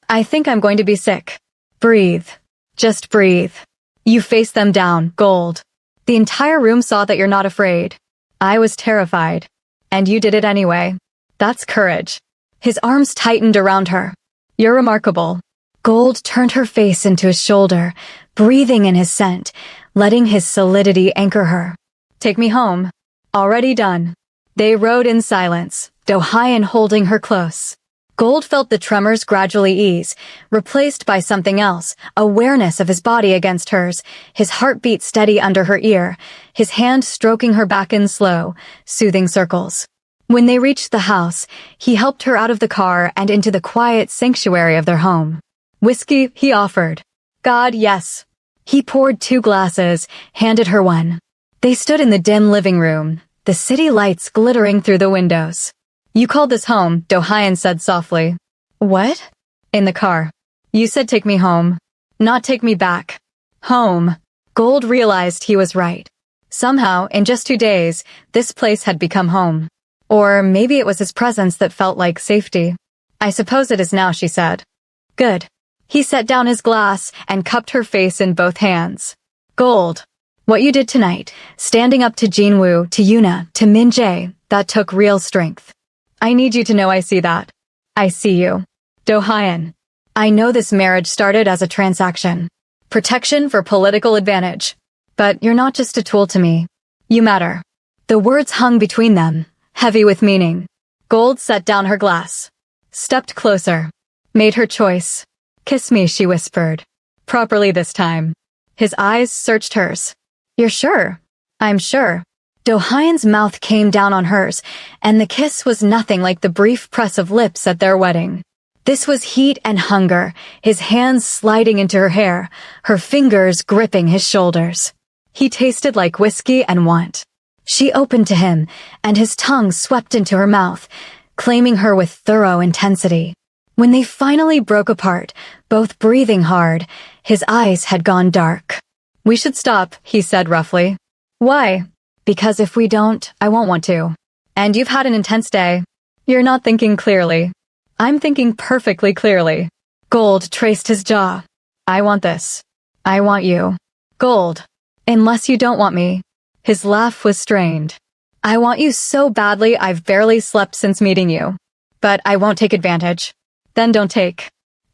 I think I'm going to be sick. Breathe. Just breathe." "You faced them down, Gold. The entire room saw that you're not afraid." "I was terrified. And you did it anyway. That's courage." His arms tightened around her. "You're remarkable." Gold turned her face into his shoulder, breathing in his scent, letting his solidity anchor her. "Take me home." "Already done." They rode in silence, Do-hyun holding her close. Gold felt the tremors gradually ease, replaced by something else, awareness of his body against hers, his heartbeat steady under her ear, his hand stroking her back in slow, soothing circles. When they reached the house, he helped her out of the car and into the quiet sanctuary of their home. "Whiskey," he offered. "God, yes." He poured 2 glasses, handed her one. They stood in the dim living room, the city lights glittering through the windows. "You called this home," Do-hyun said softly. "What?" "In the car. You said take me home. Not take me back. Home." Gold realized he was right. Somehow, in just 2 days, this place had become home. Or maybe it was his presence that felt like safety. "I suppose it is now," she said. "Good." He set down his glass and cupped her face in both hands. "Gold, what you did tonight, standing up to Jinwoo, to Yuna, to Min-jae, that took real strength. I need you to know I see that. I see you. Do-hyun, I know this marriage started as a transaction. Protection for political advantage. But you're not just a tool to me. You matter." The words hung between them, heavy with meaning. Gold set down her glass. Stepped closer. Made her choice. "Kiss me," she whispered. "Properly this time." His eyes searched hers. "You're sure?" "I'm sure." Do-hyun's mouth came down on hers, and the kiss was nothing like the brief press of lips at their wedding. This was heat and hunger, his hands sliding into her hair, her fingers gripping his shoulders. He tasted like whiskey and want. She opened to him, and his tongue swept into her mouth, claiming her with thorough intensity. When they finally broke apart, both breathing hard, his eyes had gone dark. "We should stop," he said roughly. "Why?" "Because if we don't, I won't want to. And you've had an intense day. You're not thinking clearly." "I'm thinking perfectly clearly." Gold traced his jaw. "I want this. I want you." "Gold, unless you don't want me." His laugh was strained. "I want you so badly I've barely slept since meeting you. But I won't take advantage." "Then don't take."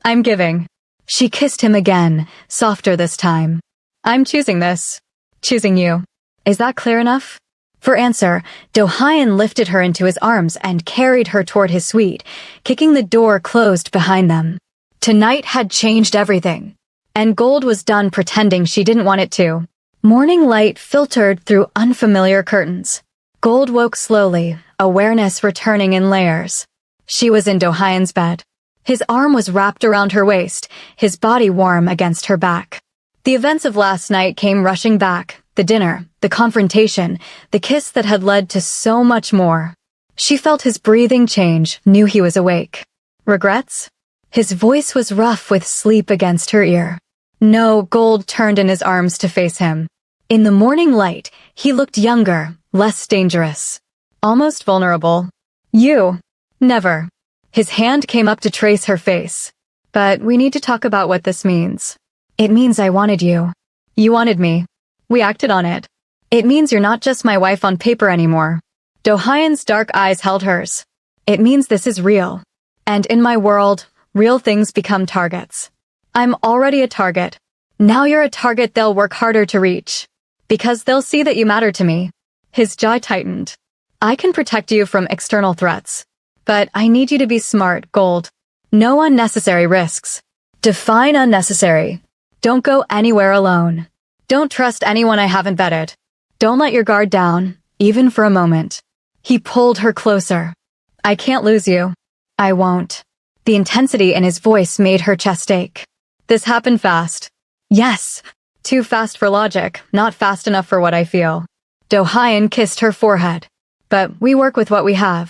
"I'm giving." She kissed him again, softer this time. "I'm choosing this. Choosing you. Is that clear enough?" For answer, Do-hyun lifted her into his arms and carried her toward his suite, kicking the door closed behind them. Tonight had changed everything. And Gold was done pretending she didn't want it to. Morning light filtered through unfamiliar curtains. Gold woke slowly, awareness returning in layers. She was in Do-hyun's bed. His arm was wrapped around her waist, his body warm against her back. The events of last night came rushing back, the dinner, the confrontation, the kiss that had led to so much more. She felt his breathing change, knew he was awake. "Regrets?" His voice was rough with sleep against her ear. No, Gold turned in his arms to face him. In the morning light, he looked younger, less dangerous. Almost vulnerable. "You. Never." His hand came up to trace her face. "But we need to talk about what this means." "It means I wanted you." "You wanted me. We acted on it." "It means you're not just my wife on paper anymore." Do-hyun's dark eyes held hers. "It means this is real. And in my world, real things become targets. I'm already a target. Now you're a target they'll work harder to reach. Because they'll see that you matter to me." His jaw tightened. "I can protect you from external threats. But I need you to be smart, Gold. No unnecessary risks. Define unnecessary. Don't go anywhere alone. Don't trust anyone I haven't vetted. Don't let your guard down, even for a moment." He pulled her closer. "I can't lose you." "I won't." The intensity in his voice made her chest ache. "This happened fast." "Yes." "Too fast for logic, not fast enough for what I feel." Do-hyun kissed her forehead. "But we work with what we have.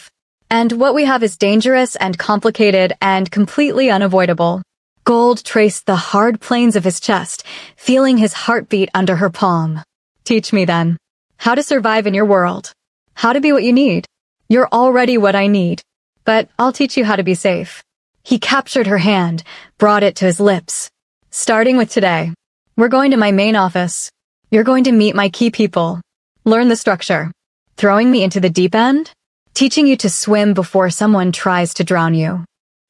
And what we have is dangerous and complicated and completely unavoidable. Gold traced the hard planes of his chest, feeling his heartbeat under her palm. Teach me then. How to survive in your world. How to be what you need. You're already what I need. But I'll teach you how to be safe. He captured her hand, brought it to his lips. Starting with today, we're going to my main office. You're going to meet my key people. Learn the structure. Throwing me into the deep end? Teaching you to swim before someone tries to drown you.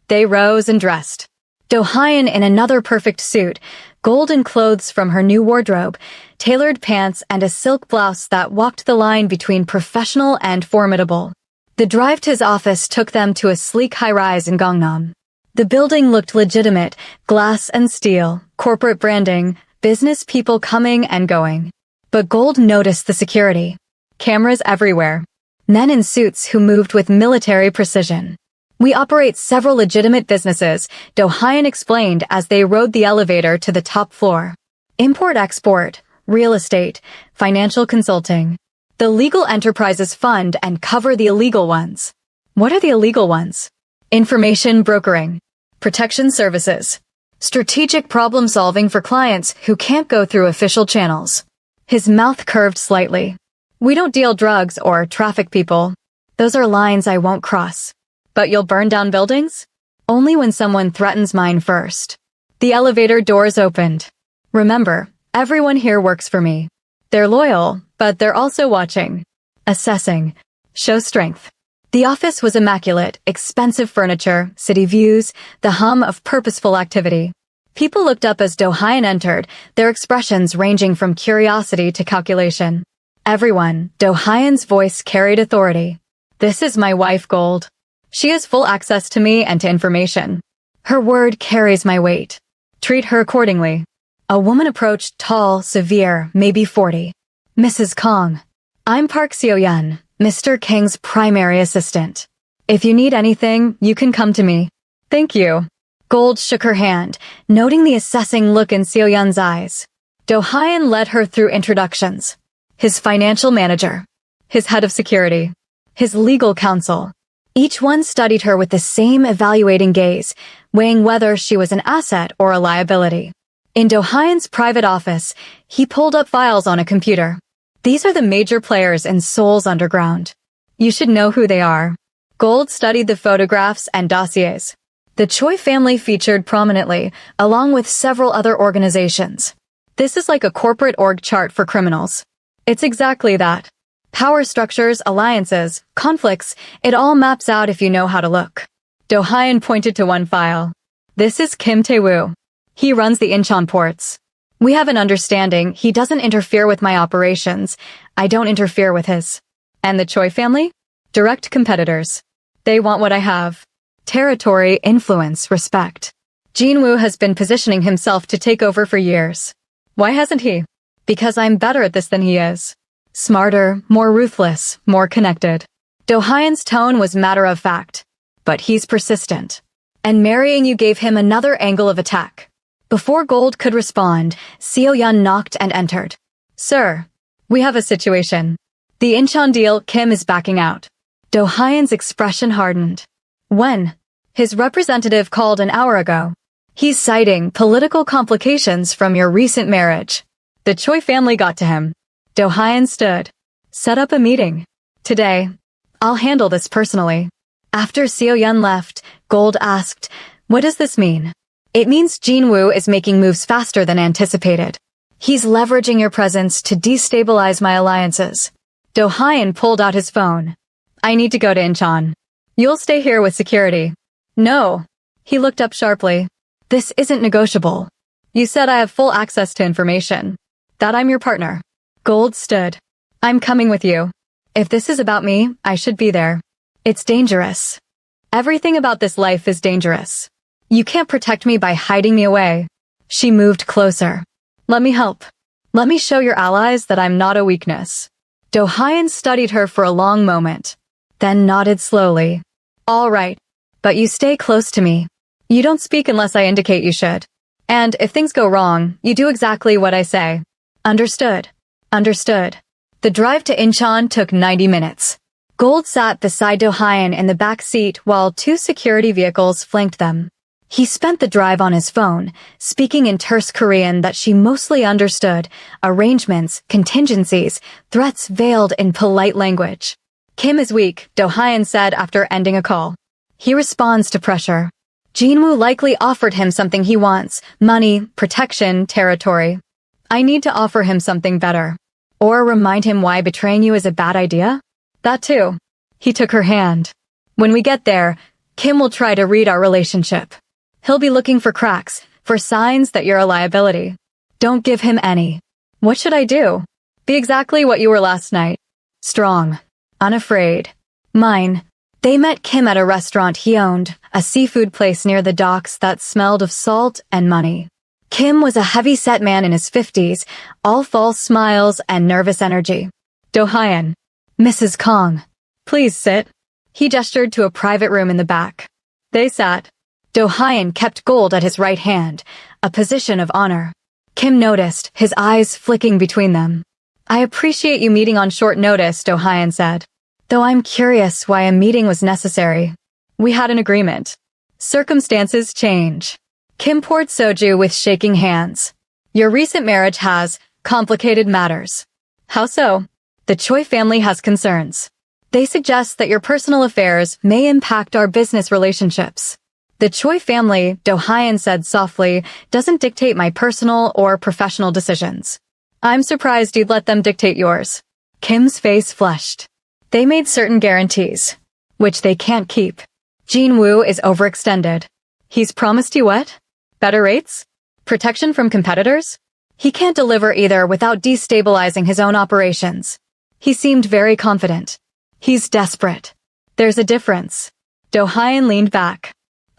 They rose and dressed. Do-hyun in another perfect suit, golden clothes from her new wardrobe, tailored pants and a silk blouse that walked the line between professional and formidable. The drive to his office took them to a sleek high-rise in Gangnam. The building looked legitimate, glass and steel, corporate branding, business people coming and going. But Gold noticed the security. Cameras everywhere. Men in suits who moved with military precision. We operate several legitimate businesses, Do-hyun explained as they rode the elevator to the top floor. Import-export, real estate, financial consulting. The legal enterprises fund and cover the illegal ones. What are the illegal ones? Information brokering, protection services, strategic problem-solving for clients who can't go through official channels. His mouth curved slightly. We don't deal drugs or traffic people. Those are lines I won't cross. But you'll burn down buildings? Only when someone threatens mine first. The elevator doors opened. Remember, everyone here works for me. They're loyal, but they're also watching. Assessing. Show strength. The office was immaculate, expensive furniture, city views, the hum of purposeful activity. People looked up as Do-hyun entered, their expressions ranging from curiosity to calculation. Everyone, Do-hyun's voice carried authority. This is my wife, Gold. She has full access to me and to information. Her word carries my weight. Treat her accordingly. A woman approached, tall, severe, maybe 40. Mrs. Kong. I'm Park Seo-yeon, Mr. Kang's primary assistant. If you need anything, you can come to me. Thank you. Gold shook her hand, noting the assessing look in Seo-yeon's eyes. Do-hyun led her through introductions. His financial manager. His head of security. His legal counsel. Each one studied her with the same evaluating gaze, weighing whether she was an asset or a liability. In Do-hyun's private office, he pulled up files on a computer. These are the major players in Seoul's underground. You should know who they are. Gold studied the photographs and dossiers. The Choi family featured prominently, along with several other organizations. This is like a corporate org chart for criminals. It's exactly that. Power structures, alliances, conflicts, it all maps out if you know how to look. Do-hyun pointed to one file. This is Kim Tae-woo. He runs the Incheon ports. We have an understanding, he doesn't interfere with my operations. I don't interfere with his. And the Choi family? Direct competitors. They want what I have. Territory, influence, respect. Jin-woo has been positioning himself to take over for years. Why hasn't he? Because I'm better at this than he is. Smarter, more ruthless, more connected. Do-hyun's tone was matter-of-fact. But he's persistent. And marrying you gave him another angle of attack. Before Gold could respond, Seo-yeon knocked and entered. Sir, we have a situation. The Incheon deal, Kim is backing out. Do-hyun's expression hardened. When? His representative called an hour ago. He's citing political complications from your recent marriage. The Choi family got to him. Do-hyun stood. Set up a meeting. Today. I'll handle this personally. After Seo-yeon left, Gold asked, what does this mean? It means Jin-woo is making moves faster than anticipated. He's leveraging your presence to destabilize my alliances. Do-hyun pulled out his phone. I need to go to Incheon. You'll stay here with security. No. He looked up sharply. This isn't negotiable. You said I have full access to information. That I'm your partner. Gold stood. I'm coming with you. If this is about me, I should be there. It's dangerous. Everything about this life is dangerous. You can't protect me by hiding me away. She moved closer. Let me help. Let me show your allies that I'm not a weakness. Do-hyun studied her for a long moment, then nodded slowly. All right, but you stay close to me. You don't speak unless I indicate you should. And if things go wrong, you do exactly what I say. Understood. Understood. The drive to Incheon took 90 minutes. Gold sat beside Do-hyun in the back seat while two security vehicles flanked them. He spent the drive on his phone, speaking in terse Korean that she mostly understood, arrangements, contingencies, threats veiled in polite language. Kim is weak, Do-hyun said after ending a call. He responds to pressure. Jinwoo likely offered him something he wants, money, protection, territory. I need to offer him something better. Or remind him why betraying you is a bad idea? That too. He took her hand. When we get there, Kim will try to read our relationship. He'll be looking for cracks, for signs that you're a liability. Don't give him any. What should I do? Be exactly what you were last night. Strong. Unafraid. Mine. They met Kim at a restaurant he owned, a seafood place near the docks that smelled of salt and money. Kim was a heavy-set man in his 50s, all false smiles and nervous energy. Do-hyun. Mrs. Kong. Please sit. He gestured to a private room in the back. They sat. Do-hyun kept Gold at his right hand, a position of honor. Kim noticed, his eyes flicking between them. I appreciate you meeting on short notice, Do-hyun said. Though I'm curious why a meeting was necessary. We had an agreement. Circumstances change. Kim poured soju with shaking hands. Your recent marriage has complicated matters. How so? The Choi family has concerns. They suggest that your personal affairs may impact our business relationships. The Choi family, Do-hyun said softly, doesn't dictate my personal or professional decisions. I'm surprised you'd let them dictate yours. Kim's face flushed. They made certain guarantees, which they can't keep. Jinwoo is overextended. He's promised you what? Better rates? Protection from competitors? He can't deliver either without destabilizing his own operations. He seemed very confident. He's desperate. There's a difference. Do-hyun leaned back.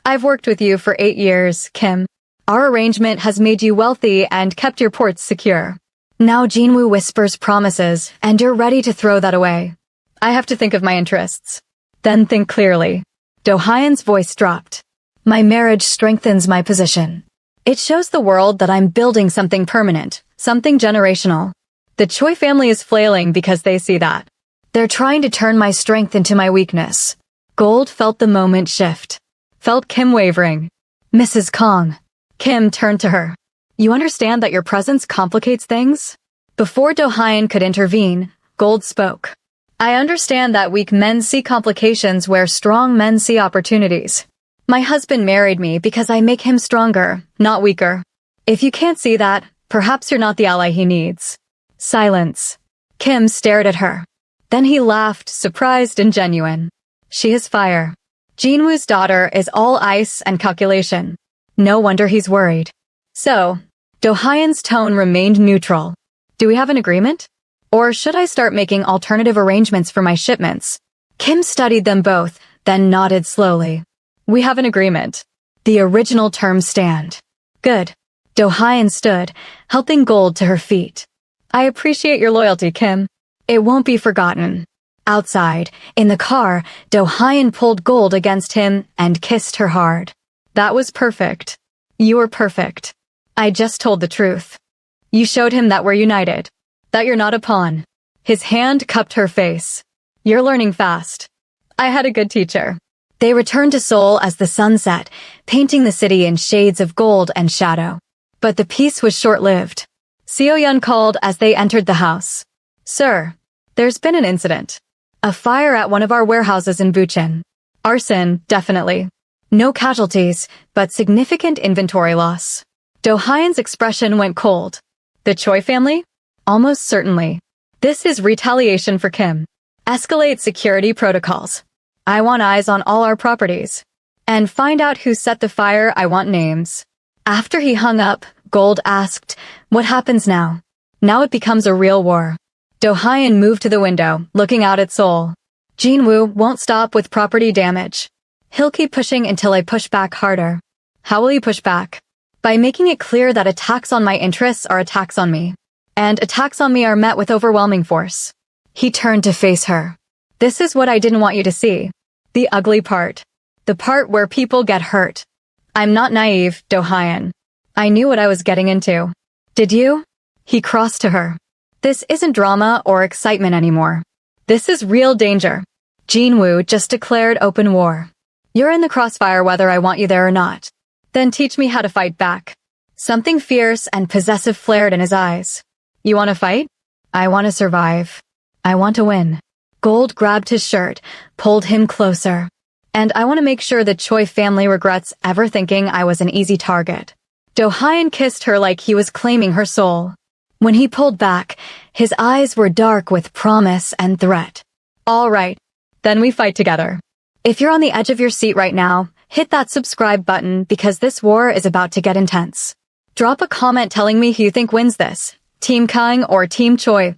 I've worked with you for 8 years, Kim. Our arrangement has made you wealthy and kept your ports secure. Now Jinwoo whispers promises, and you're ready to throw that away. I have to think of my interests. Then think clearly. Do-hyun's voice dropped. My marriage strengthens my position. It shows the world that I'm building something permanent, something generational. The Choi family is flailing because they see that. They're trying to turn my strength into my weakness. Gold felt the moment shift. Felt Kim wavering. Mrs. Kong. Kim turned to her. You understand that your presence complicates things? Before Do-hyun could intervene, Gold spoke. I understand that weak men see complications where strong men see opportunities. My husband married me because I make him stronger, not weaker. If you can't see that, perhaps you're not the ally he needs. Silence. Kim stared at her. Then he laughed, surprised and genuine. She is fire. Jinwoo's daughter is all ice and calculation. No wonder he's worried. So, Do-hyun's tone remained neutral. Do we have an agreement? Or should I start making alternative arrangements for my shipments? Kim studied them both, then nodded slowly. We have an agreement. The original terms stand. Good. Do-hyun stood, helping Gold to her feet. I appreciate your loyalty, Kim. It won't be forgotten. Outside, in the car, Do-hyun pulled Gold against him and kissed her hard. That was perfect. You were perfect. I just told the truth. You showed him that we're united. That you're not a pawn. His hand cupped her face. You're learning fast. I had a good teacher. They returned to Seoul as the sun set, painting the city in shades of gold and shadow. But the peace was short-lived. Seo-yeon called as they entered the house. Sir, there's been an incident. A fire at one of our warehouses in Bucheon. Arson, definitely. No casualties, but significant inventory loss. Do-hyun's expression went cold. The Choi family? Almost certainly. This is retaliation for Kim. Escalate security protocols. I want eyes on all our properties. And find out who set the fire. I want names. After he hung up, Gold asked, what happens now? Now it becomes a real war. Do-hyun moved to the window, looking out at Seoul. Jinwoo won't stop with property damage. He'll keep pushing until I push back harder. How will you push back? By making it clear that attacks on my interests are attacks on me. And attacks on me are met with overwhelming force. He turned to face her. This is what I didn't want you to see. The ugly part. The part where people get hurt. I'm not naive, Do-hyun. I knew what I was getting into. Did you? He crossed to her. This isn't drama or excitement anymore. This is real danger. Jinwoo just declared open war. You're in the crossfire whether I want you there or not. Then teach me how to fight back. Something fierce and possessive flared in his eyes. You want to fight? I want to survive. I want to win. Gold grabbed his shirt, pulled him closer. And I want to make sure the Choi family regrets ever thinking I was an easy target. Do-hyun kissed her like he was claiming her soul. When he pulled back, his eyes were dark with promise and threat. All right, then we fight together. If you're on the edge of your seat right now, hit that subscribe button because this war is about to get intense. Drop a comment telling me who you think wins this, Team Kang or Team Choi.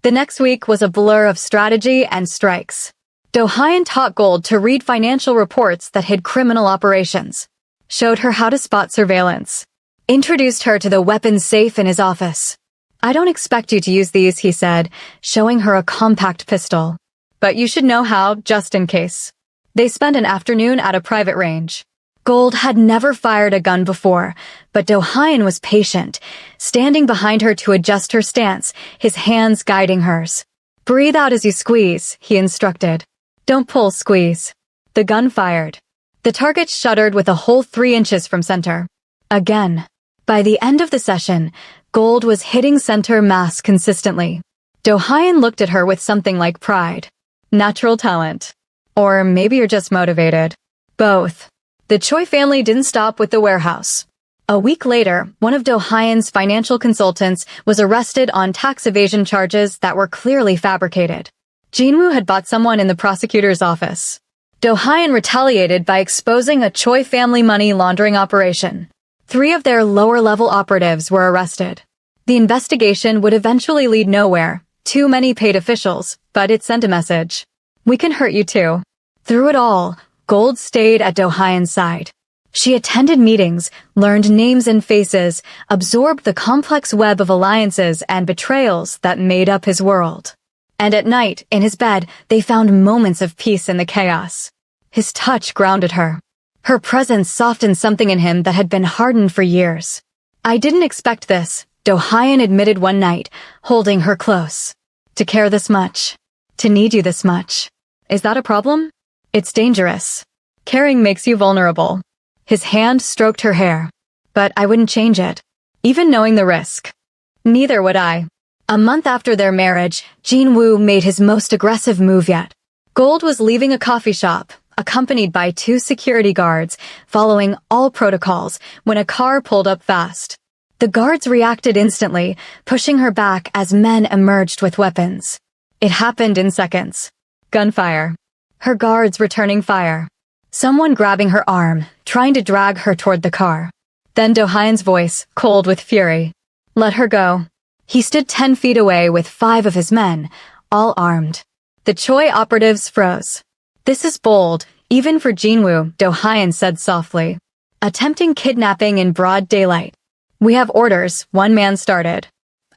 The next week was a blur of strategy and strikes. Do-hyun taught Gold to read financial reports that hid criminal operations, showed her how to spot surveillance, introduced her to the weapons safe in his office. I don't expect you to use these, he said, showing her a compact pistol. But you should know how, just in case. They spent an afternoon at a private range. Gold had never fired a gun before, but Do-hyun was patient, standing behind her to adjust her stance, his hands guiding hers. Breathe out as you squeeze, he instructed. Don't pull, squeeze. The gun fired. The target shuddered with a hole 3 inches from center. Again. By the end of the session, Gold was hitting center mass consistently. Do-hyun looked at her with something like pride. Natural talent. Or maybe you're just motivated. Both. The Choi family didn't stop with the warehouse. A week later, one of Do-hyun's financial consultants was arrested on tax evasion charges that were clearly fabricated. Jinwoo had bought someone in the prosecutor's office. Do-hyun retaliated by exposing a Choi family money laundering operation. 3 of their lower-level operatives were arrested. The investigation would eventually lead nowhere. Too many paid officials, but it sent a message. We can hurt you too. Through it all, Gold stayed at Do-hyun's side. She attended meetings, learned names and faces, absorbed the complex web of alliances and betrayals that made up his world. And at night, in his bed, they found moments of peace in the chaos. His touch grounded her. Her presence softened something in him that had been hardened for years. I didn't expect this, Do-hyun admitted one night, holding her close. To care this much. To need you this much. Is that a problem? It's dangerous. Caring makes you vulnerable. His hand stroked her hair. But I wouldn't change it. Even knowing the risk. Neither would I. A month after their marriage, Jinwoo made his most aggressive move yet. Gold was leaving a coffee shop, accompanied by 2 security guards, following all protocols, when a car pulled up fast. The guards reacted instantly, pushing her back as men emerged with weapons. It happened in seconds. Gunfire. Her guards returning fire. Someone grabbing her arm, trying to drag her toward the car. Then Do-hyun's voice, cold with fury. Let her go. He stood 10 feet away with 5 of his men, all armed. The Choi operatives froze. This is bold, even for Jinwoo, Do-hyun said softly. Attempting kidnapping in broad daylight. We have orders, one man started.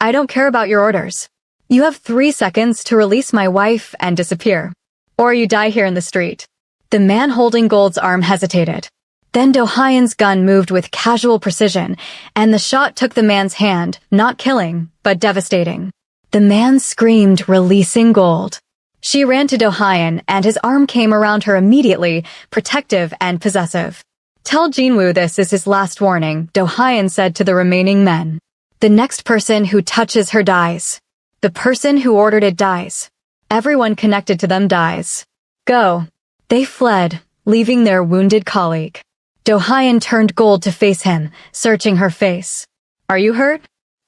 I don't care about your orders. You have 3 seconds to release my wife and disappear. Or you die here in the street. The man holding Gold's arm hesitated. Then Do-hyun's gun moved with casual precision, and the shot took the man's hand, not killing, but devastating. The man screamed, releasing Gold. She ran to Do-hyun, and his arm came around her immediately, protective and possessive. Tell Jinwoo this is his last warning, Do-hyun said to the remaining men. The next person who touches her dies. The person who ordered it dies. Everyone connected to them dies. Go. They fled, leaving their wounded colleague. Do-hyun turned Gold to face him, searching her face. Are you hurt?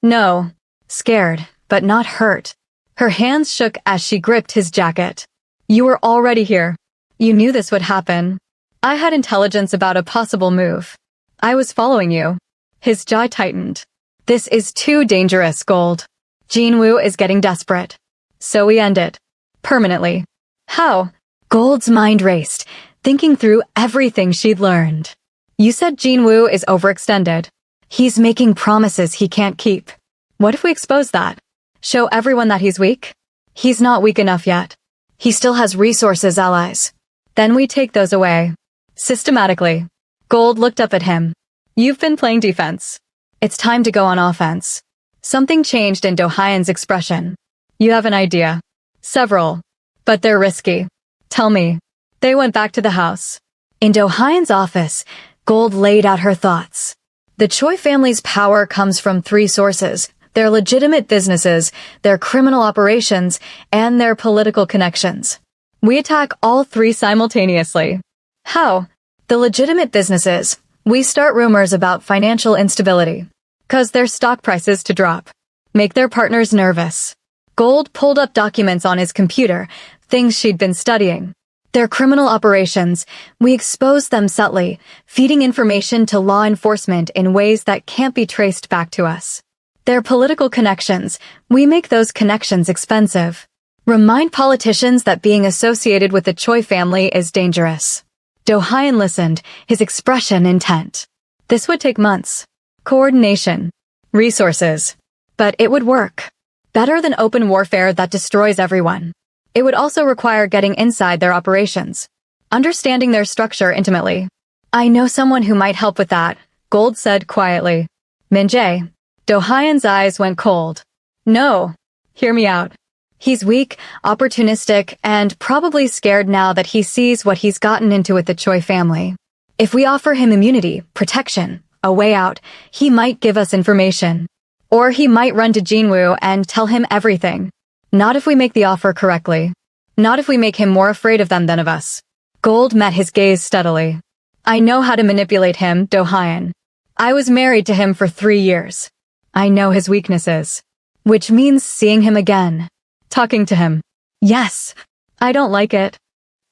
No. Scared, but not hurt. Her hands shook as she gripped his jacket. You were already here. You knew this would happen. I had intelligence about a possible move. I was following you. His jaw tightened. This is too dangerous, Gold. Jinwoo is getting desperate. So we end it. Permanently. How? Gold's mind raced, thinking through everything she'd learned. You said Jinwoo is overextended. He's making promises he can't keep. What if we expose that? Show everyone that he's weak? He's not weak enough yet. He still has resources, allies. Then we take those away. Systematically. Gold looked up at him. You've been playing defense. It's time to go on offense. Something changed in Do-hyun's expression. You have an idea. Several. But they're risky. Tell me. They went back to the house. In Do-hyun's office, Gold laid out her thoughts. The Choi family's power comes from three sources: their legitimate businesses, their criminal operations, and their political connections. We attack all three simultaneously. How? The legitimate businesses. We start rumors about financial instability. Cause their stock prices to drop. Make their partners nervous. Gold pulled up documents on his computer, things she'd been studying. Their criminal operations, we expose them subtly, feeding information to law enforcement in ways that can't be traced back to us. Their political connections, we make those connections expensive. Remind politicians that being associated with the Choi family is dangerous. Do-hyun listened, his expression intent. This would take months. Coordination. Resources. But it would work. Better than open warfare that destroys everyone. It would also require getting inside their operations. Understanding their structure intimately. I know someone who might help with that, Gold said quietly. Min-jae. Do-hyun's eyes went cold. No. Hear me out. He's weak, opportunistic, and probably scared now that he sees what he's gotten into with the Choi family. If we offer him immunity, protection, a way out, he might give us information. Or he might run to Jinwoo and tell him everything. Not if we make the offer correctly. Not if we make him more afraid of them than of us. Gold met his gaze steadily. I know how to manipulate him, Do-hyun. I was married to him for 3 years. I know his weaknesses. Which means seeing him again. Talking to him. Yes. I don't like it.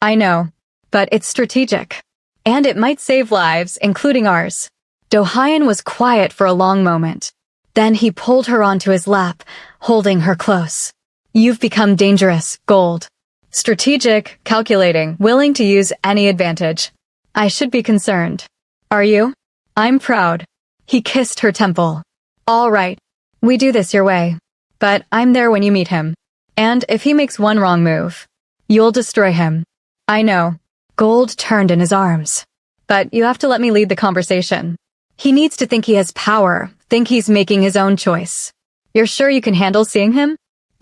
I know. But it's strategic. And it might save lives, including ours. Do-hyun was quiet for a long moment. Then he pulled her onto his lap, holding her close. You've become dangerous, Gold. Strategic, calculating, willing to use any advantage. I should be concerned. Are you? I'm proud. He kissed her temple. All right. We do this your way. But I'm there when you meet him. And if he makes one wrong move, you'll destroy him. I know. Gold turned in his arms. But you have to let me lead the conversation. He needs to think he has power, think he's making his own choice. You're sure you can handle seeing him?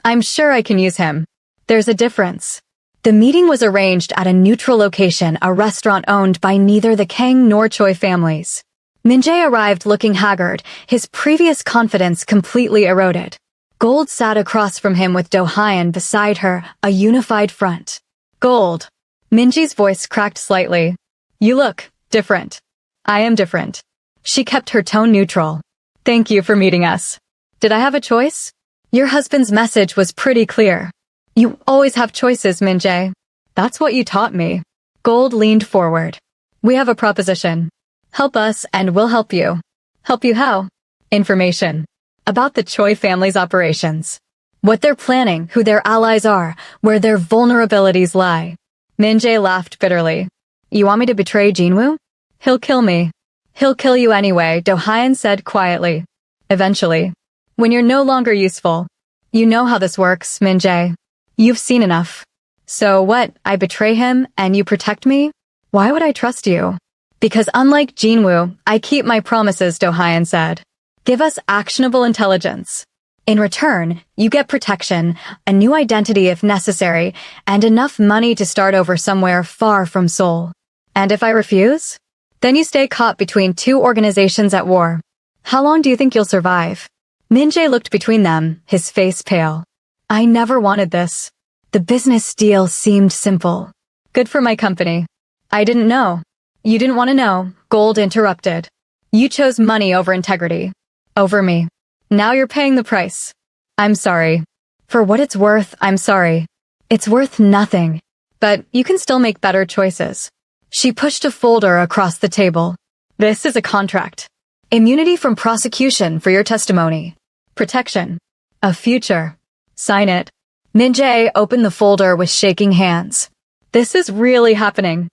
I'm sure I can use him. There's a difference. The meeting was arranged at a neutral location, a restaurant owned by neither the Kang nor Choi families. Min-jae arrived looking haggard, his previous confidence completely eroded. Gold sat across from him with Do-hyun beside her, a unified front. Gold. Min-jae's voice cracked slightly. You look different. I am different. She kept her tone neutral. Thank you for meeting us. Did I have a choice? Your husband's message was pretty clear. You always have choices, Min-jae. That's what you taught me. Gold leaned forward. We have a proposition. Help us and we'll help you. Help you how? Information. About the Choi family's operations. What they're planning, who their allies are, where their vulnerabilities lie. Min-jae laughed bitterly. You want me to betray Jinwoo? He'll kill me. He'll kill you anyway, Do-hyun said quietly. Eventually. When you're no longer useful. You know how this works, Min-jae. You've seen enough. So what, I betray him and you protect me? Why would I trust you? Because unlike Jinwoo, I keep my promises, Do-hyun said. Give us actionable intelligence. In return, you get protection, a new identity if necessary, and enough money to start over somewhere far from Seoul. And if I refuse? Then you stay caught between two organizations at war. How long do you think you'll survive? Min-jae looked between them, his face pale. I never wanted this. The business deal seemed simple. Good for my company. I didn't know. You didn't want to know, Gold interrupted. You chose money over integrity. Over me. Now you're paying the price. I'm sorry. For what it's worth, I'm sorry. It's worth nothing. But you can still make better choices. She pushed a folder across the table. This is a contract. Immunity from prosecution for your testimony. Protection. A future. Sign it. Min-jae opened the folder with shaking hands. This is really happening.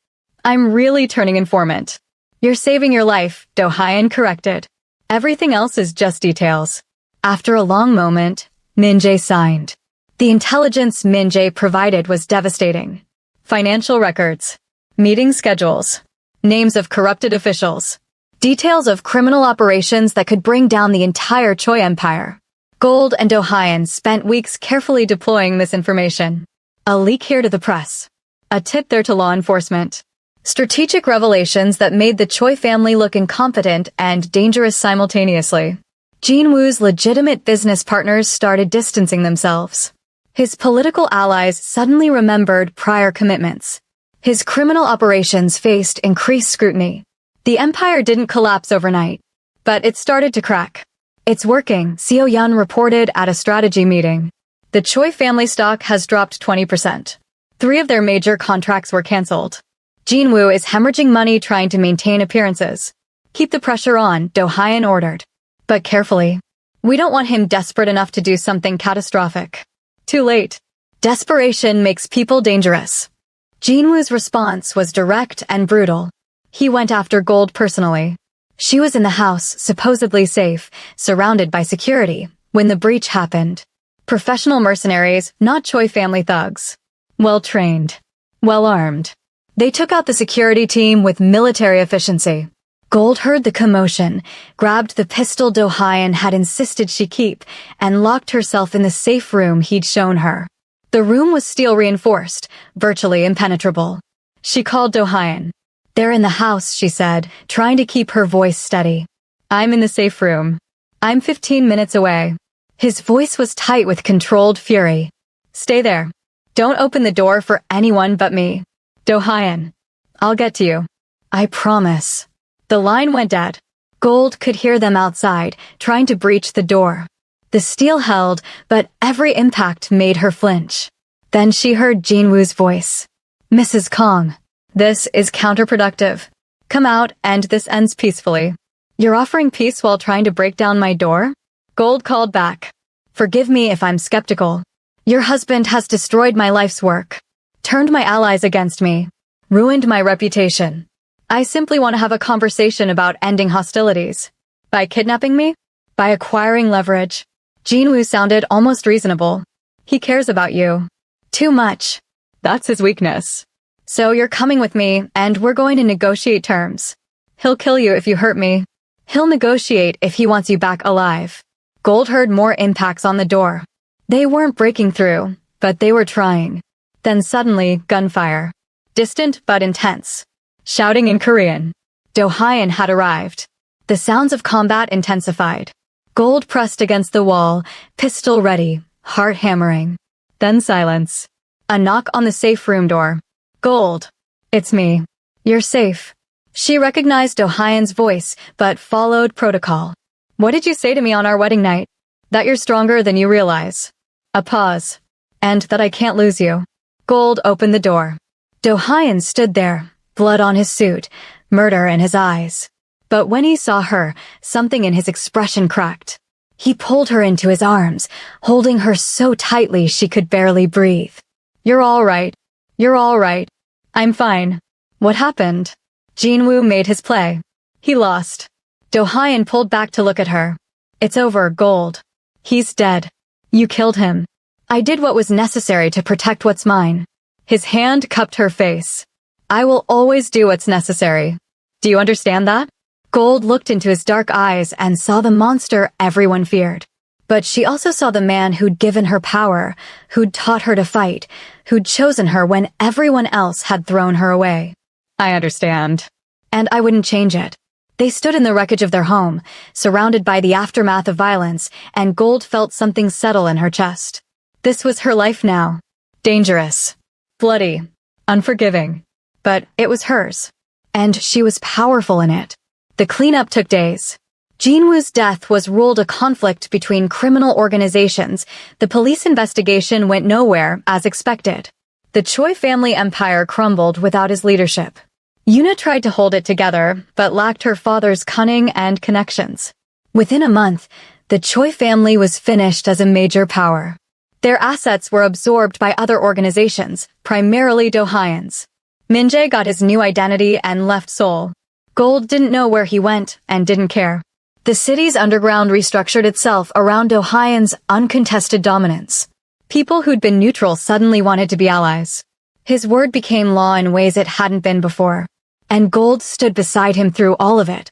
I'm really turning informant. You're saving your life, Do-hyun corrected. Everything else is just details. After a long moment, Min-jae signed. The intelligence Min-jae provided was devastating. Financial records. Meeting schedules. Names of corrupted officials. Details of criminal operations that could bring down the entire Choi empire. Gold and Do-hyun spent weeks carefully deploying this information. A leak here to the press. A tip there to law enforcement. Strategic revelations that made the Choi family look incompetent and dangerous simultaneously. Jinwoo's legitimate business partners started distancing themselves. His political allies suddenly remembered prior commitments. His criminal operations faced increased scrutiny. The empire didn't collapse overnight, but it started to crack. It's working, Seo Yun reported at a strategy meeting. The Choi family stock has dropped 20%. 3 of their major contracts were cancelled. Jinwoo is hemorrhaging money trying to maintain appearances. Keep the pressure on, Do Hyun ordered. But carefully. We don't want him desperate enough to do something catastrophic. Too late. Desperation makes people dangerous. Jinwoo's response was direct and brutal. He went after Gold personally. She was in the house, supposedly safe, surrounded by security, when the breach happened. Professional mercenaries, not Choi family thugs. Well-trained. Well-armed. They took out the security team with military efficiency. Gold heard the commotion, grabbed the pistol Do Hyun had insisted she keep, and locked herself in the safe room he'd shown her. The room was steel-reinforced, virtually impenetrable. She called Do Hyun. They're in the house, she said, trying to keep her voice steady. I'm in the safe room. I'm 15 minutes away. His voice was tight with controlled fury. Stay there. Don't open the door for anyone but me. Do Hyun. I'll get to you. I promise. The line went dead. Gold could hear them outside, trying to breach the door. The steel held, but every impact made her flinch. Then she heard Jinwoo's voice. Mrs. Kong. This is counterproductive. Come out, and this ends peacefully. You're offering peace while trying to break down my door? Gold called back. Forgive me if I'm skeptical. Your husband has destroyed my life's work. Turned my allies against me. Ruined my reputation. I simply want to have a conversation about ending hostilities. By kidnapping me? By acquiring leverage. Jinwoo sounded almost reasonable. He cares about you. Too much. That's his weakness. So you're coming with me, and we're going to negotiate terms. He'll kill you if you hurt me. He'll negotiate if he wants you back alive. Gold heard more impacts on the door. They weren't breaking through, but they were trying. Then suddenly, gunfire. Distant but intense. Shouting in Korean. Do Hyun had arrived. The sounds of combat intensified. Gold pressed against the wall, pistol ready, heart hammering. Then silence. A knock on the safe room door. Gold. It's me. You're safe. She recognized Do Hyun's voice, but followed protocol. What did you say to me on our wedding night? That you're stronger than you realize. A pause. And that I can't lose you. Gold opened the door. Do Hyun stood there, blood on his suit, murder in his eyes. But when he saw her, something in his expression cracked. He pulled her into his arms, holding her so tightly she could barely breathe. You're all right. You're all right. I'm fine. What happened? Jinwoo made his play. He lost. Do Hyun pulled back to look at her. It's over, Gold. He's dead. You killed him. I did what was necessary to protect what's mine. His hand cupped her face. I will always do what's necessary. Do you understand that? Gold looked into his dark eyes and saw the monster everyone feared. But she also saw the man who'd given her power, who'd taught her to fight, who'd chosen her when everyone else had thrown her away. I understand. And I wouldn't change it. They stood in the wreckage of their home, surrounded by the aftermath of violence, and Gold felt something settle in her chest. This was her life now. Dangerous. Bloody. Unforgiving. But it was hers. And she was powerful in it. The cleanup took days. Jinwoo's death was ruled a conflict between criminal organizations. The police investigation went nowhere, as expected. The Choi family empire crumbled without his leadership. Yuna tried to hold it together, but lacked her father's cunning and connections. Within a month, the Choi family was finished as a major power. Their assets were absorbed by other organizations, primarily Do Hyun's. Min-jae got his new identity and left Seoul. Gold didn't know where he went and didn't care. The city's underground restructured itself around Do Hyun's uncontested dominance. People who'd been neutral suddenly wanted to be allies. His word became law in ways it hadn't been before. And Gold stood beside him through all of it.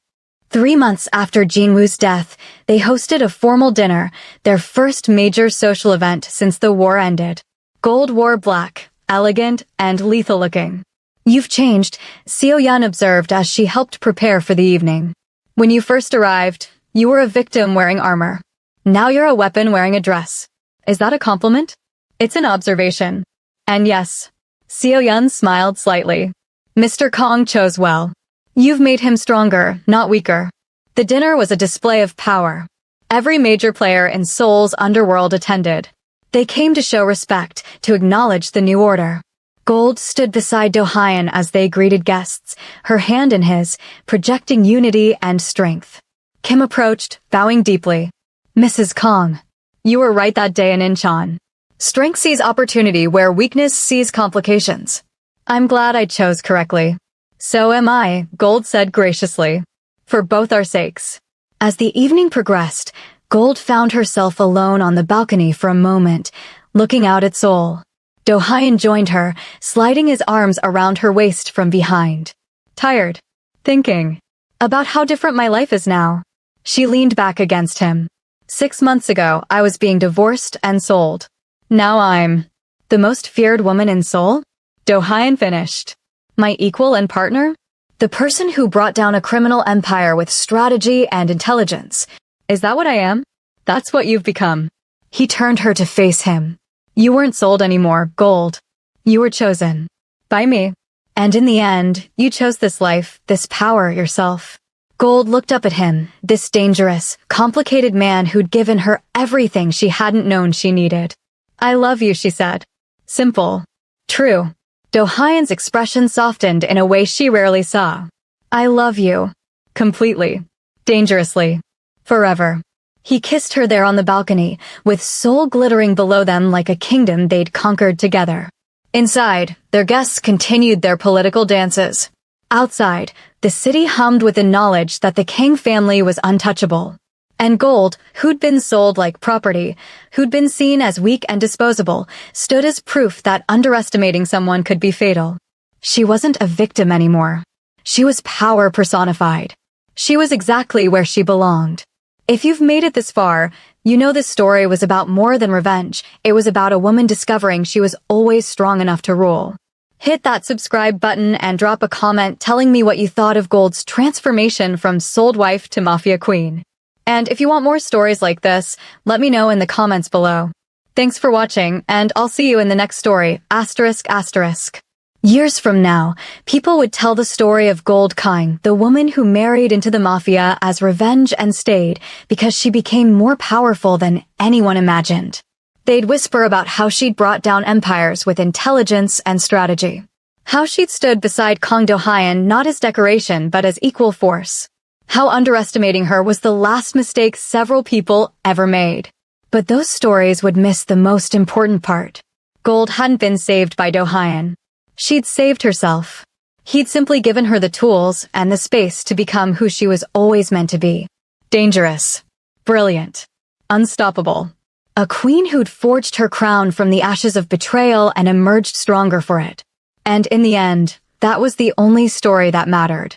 3 months after Jinwoo's death, they hosted a formal dinner, their first major social event since the war ended. Gold wore black, elegant and lethal-looking. You've changed, Seo-yeon observed as she helped prepare for the evening. When you first arrived, you were a victim wearing armor. Now you're a weapon wearing a dress. Is that a compliment? It's an observation. And yes, Seo-yeon smiled slightly. Mr. Kong chose well. You've made him stronger, not weaker. The dinner was a display of power. Every major player in Seoul's underworld attended. They came to show respect, to acknowledge the new order. Gold stood beside Do-hyun as they greeted guests, her hand in his, projecting unity and strength. Kim approached, bowing deeply. Mrs. Kong, you were right that day in Incheon. Strength sees opportunity where weakness sees complications. I'm glad I chose correctly. So am I, Gold said graciously. For both our sakes. As the evening progressed, Gold found herself alone on the balcony for a moment, looking out at Seoul. Do-hyun joined her, sliding his arms around her waist from behind. Tired. Thinking. About how different my life is now. She leaned back against him. 6 months ago, I was being divorced and sold. Now I'm the most feared woman in Seoul? Do-hyun finished. My equal and partner? The person who brought down a criminal empire with strategy and intelligence. Is that what I am? That's what you've become. He turned her to face him. You weren't sold anymore, Gold. You were chosen. By me. And in the end, you chose this life, this power yourself. Gold looked up at him, this dangerous, complicated man who'd given her everything she hadn't known she needed. I love you, she said. Simple. True. Do-hyun's expression softened in a way she rarely saw. I love you. Completely. Dangerously. Forever. He kissed her there on the balcony, with Seoul glittering below them like a kingdom they'd conquered together. Inside, their guests continued their political dances. Outside, the city hummed with the knowledge that the King family was untouchable. And Gold, who'd been sold like property, who'd been seen as weak and disposable, stood as proof that underestimating someone could be fatal. She wasn't a victim anymore. She was power personified. She was exactly where she belonged. If you've made it this far, you know this story was about more than revenge. It was about a woman discovering she was always strong enough to rule. Hit that subscribe button and drop a comment telling me what you thought of Gold's transformation from sold wife to Mafia queen. And if you want more stories like this, let me know in the comments below. Thanks for watching, and I'll see you in the next story, ****. Years from now, people would tell the story of Gold Kang, the woman who married into the Mafia as revenge and stayed because she became more powerful than anyone imagined. They'd whisper about how she'd brought down empires with intelligence and strategy. How she'd stood beside Kang Do-hyun not as decoration but as equal force. How underestimating her was the last mistake several people ever made. But those stories would miss the most important part. Gold hadn't been saved by Do-hyun. She'd saved herself. He'd simply given her the tools and the space to become who she was always meant to be. Dangerous. Brilliant. Unstoppable. A queen who'd forged her crown from the ashes of betrayal and emerged stronger for it. And in the end, that was the only story that mattered.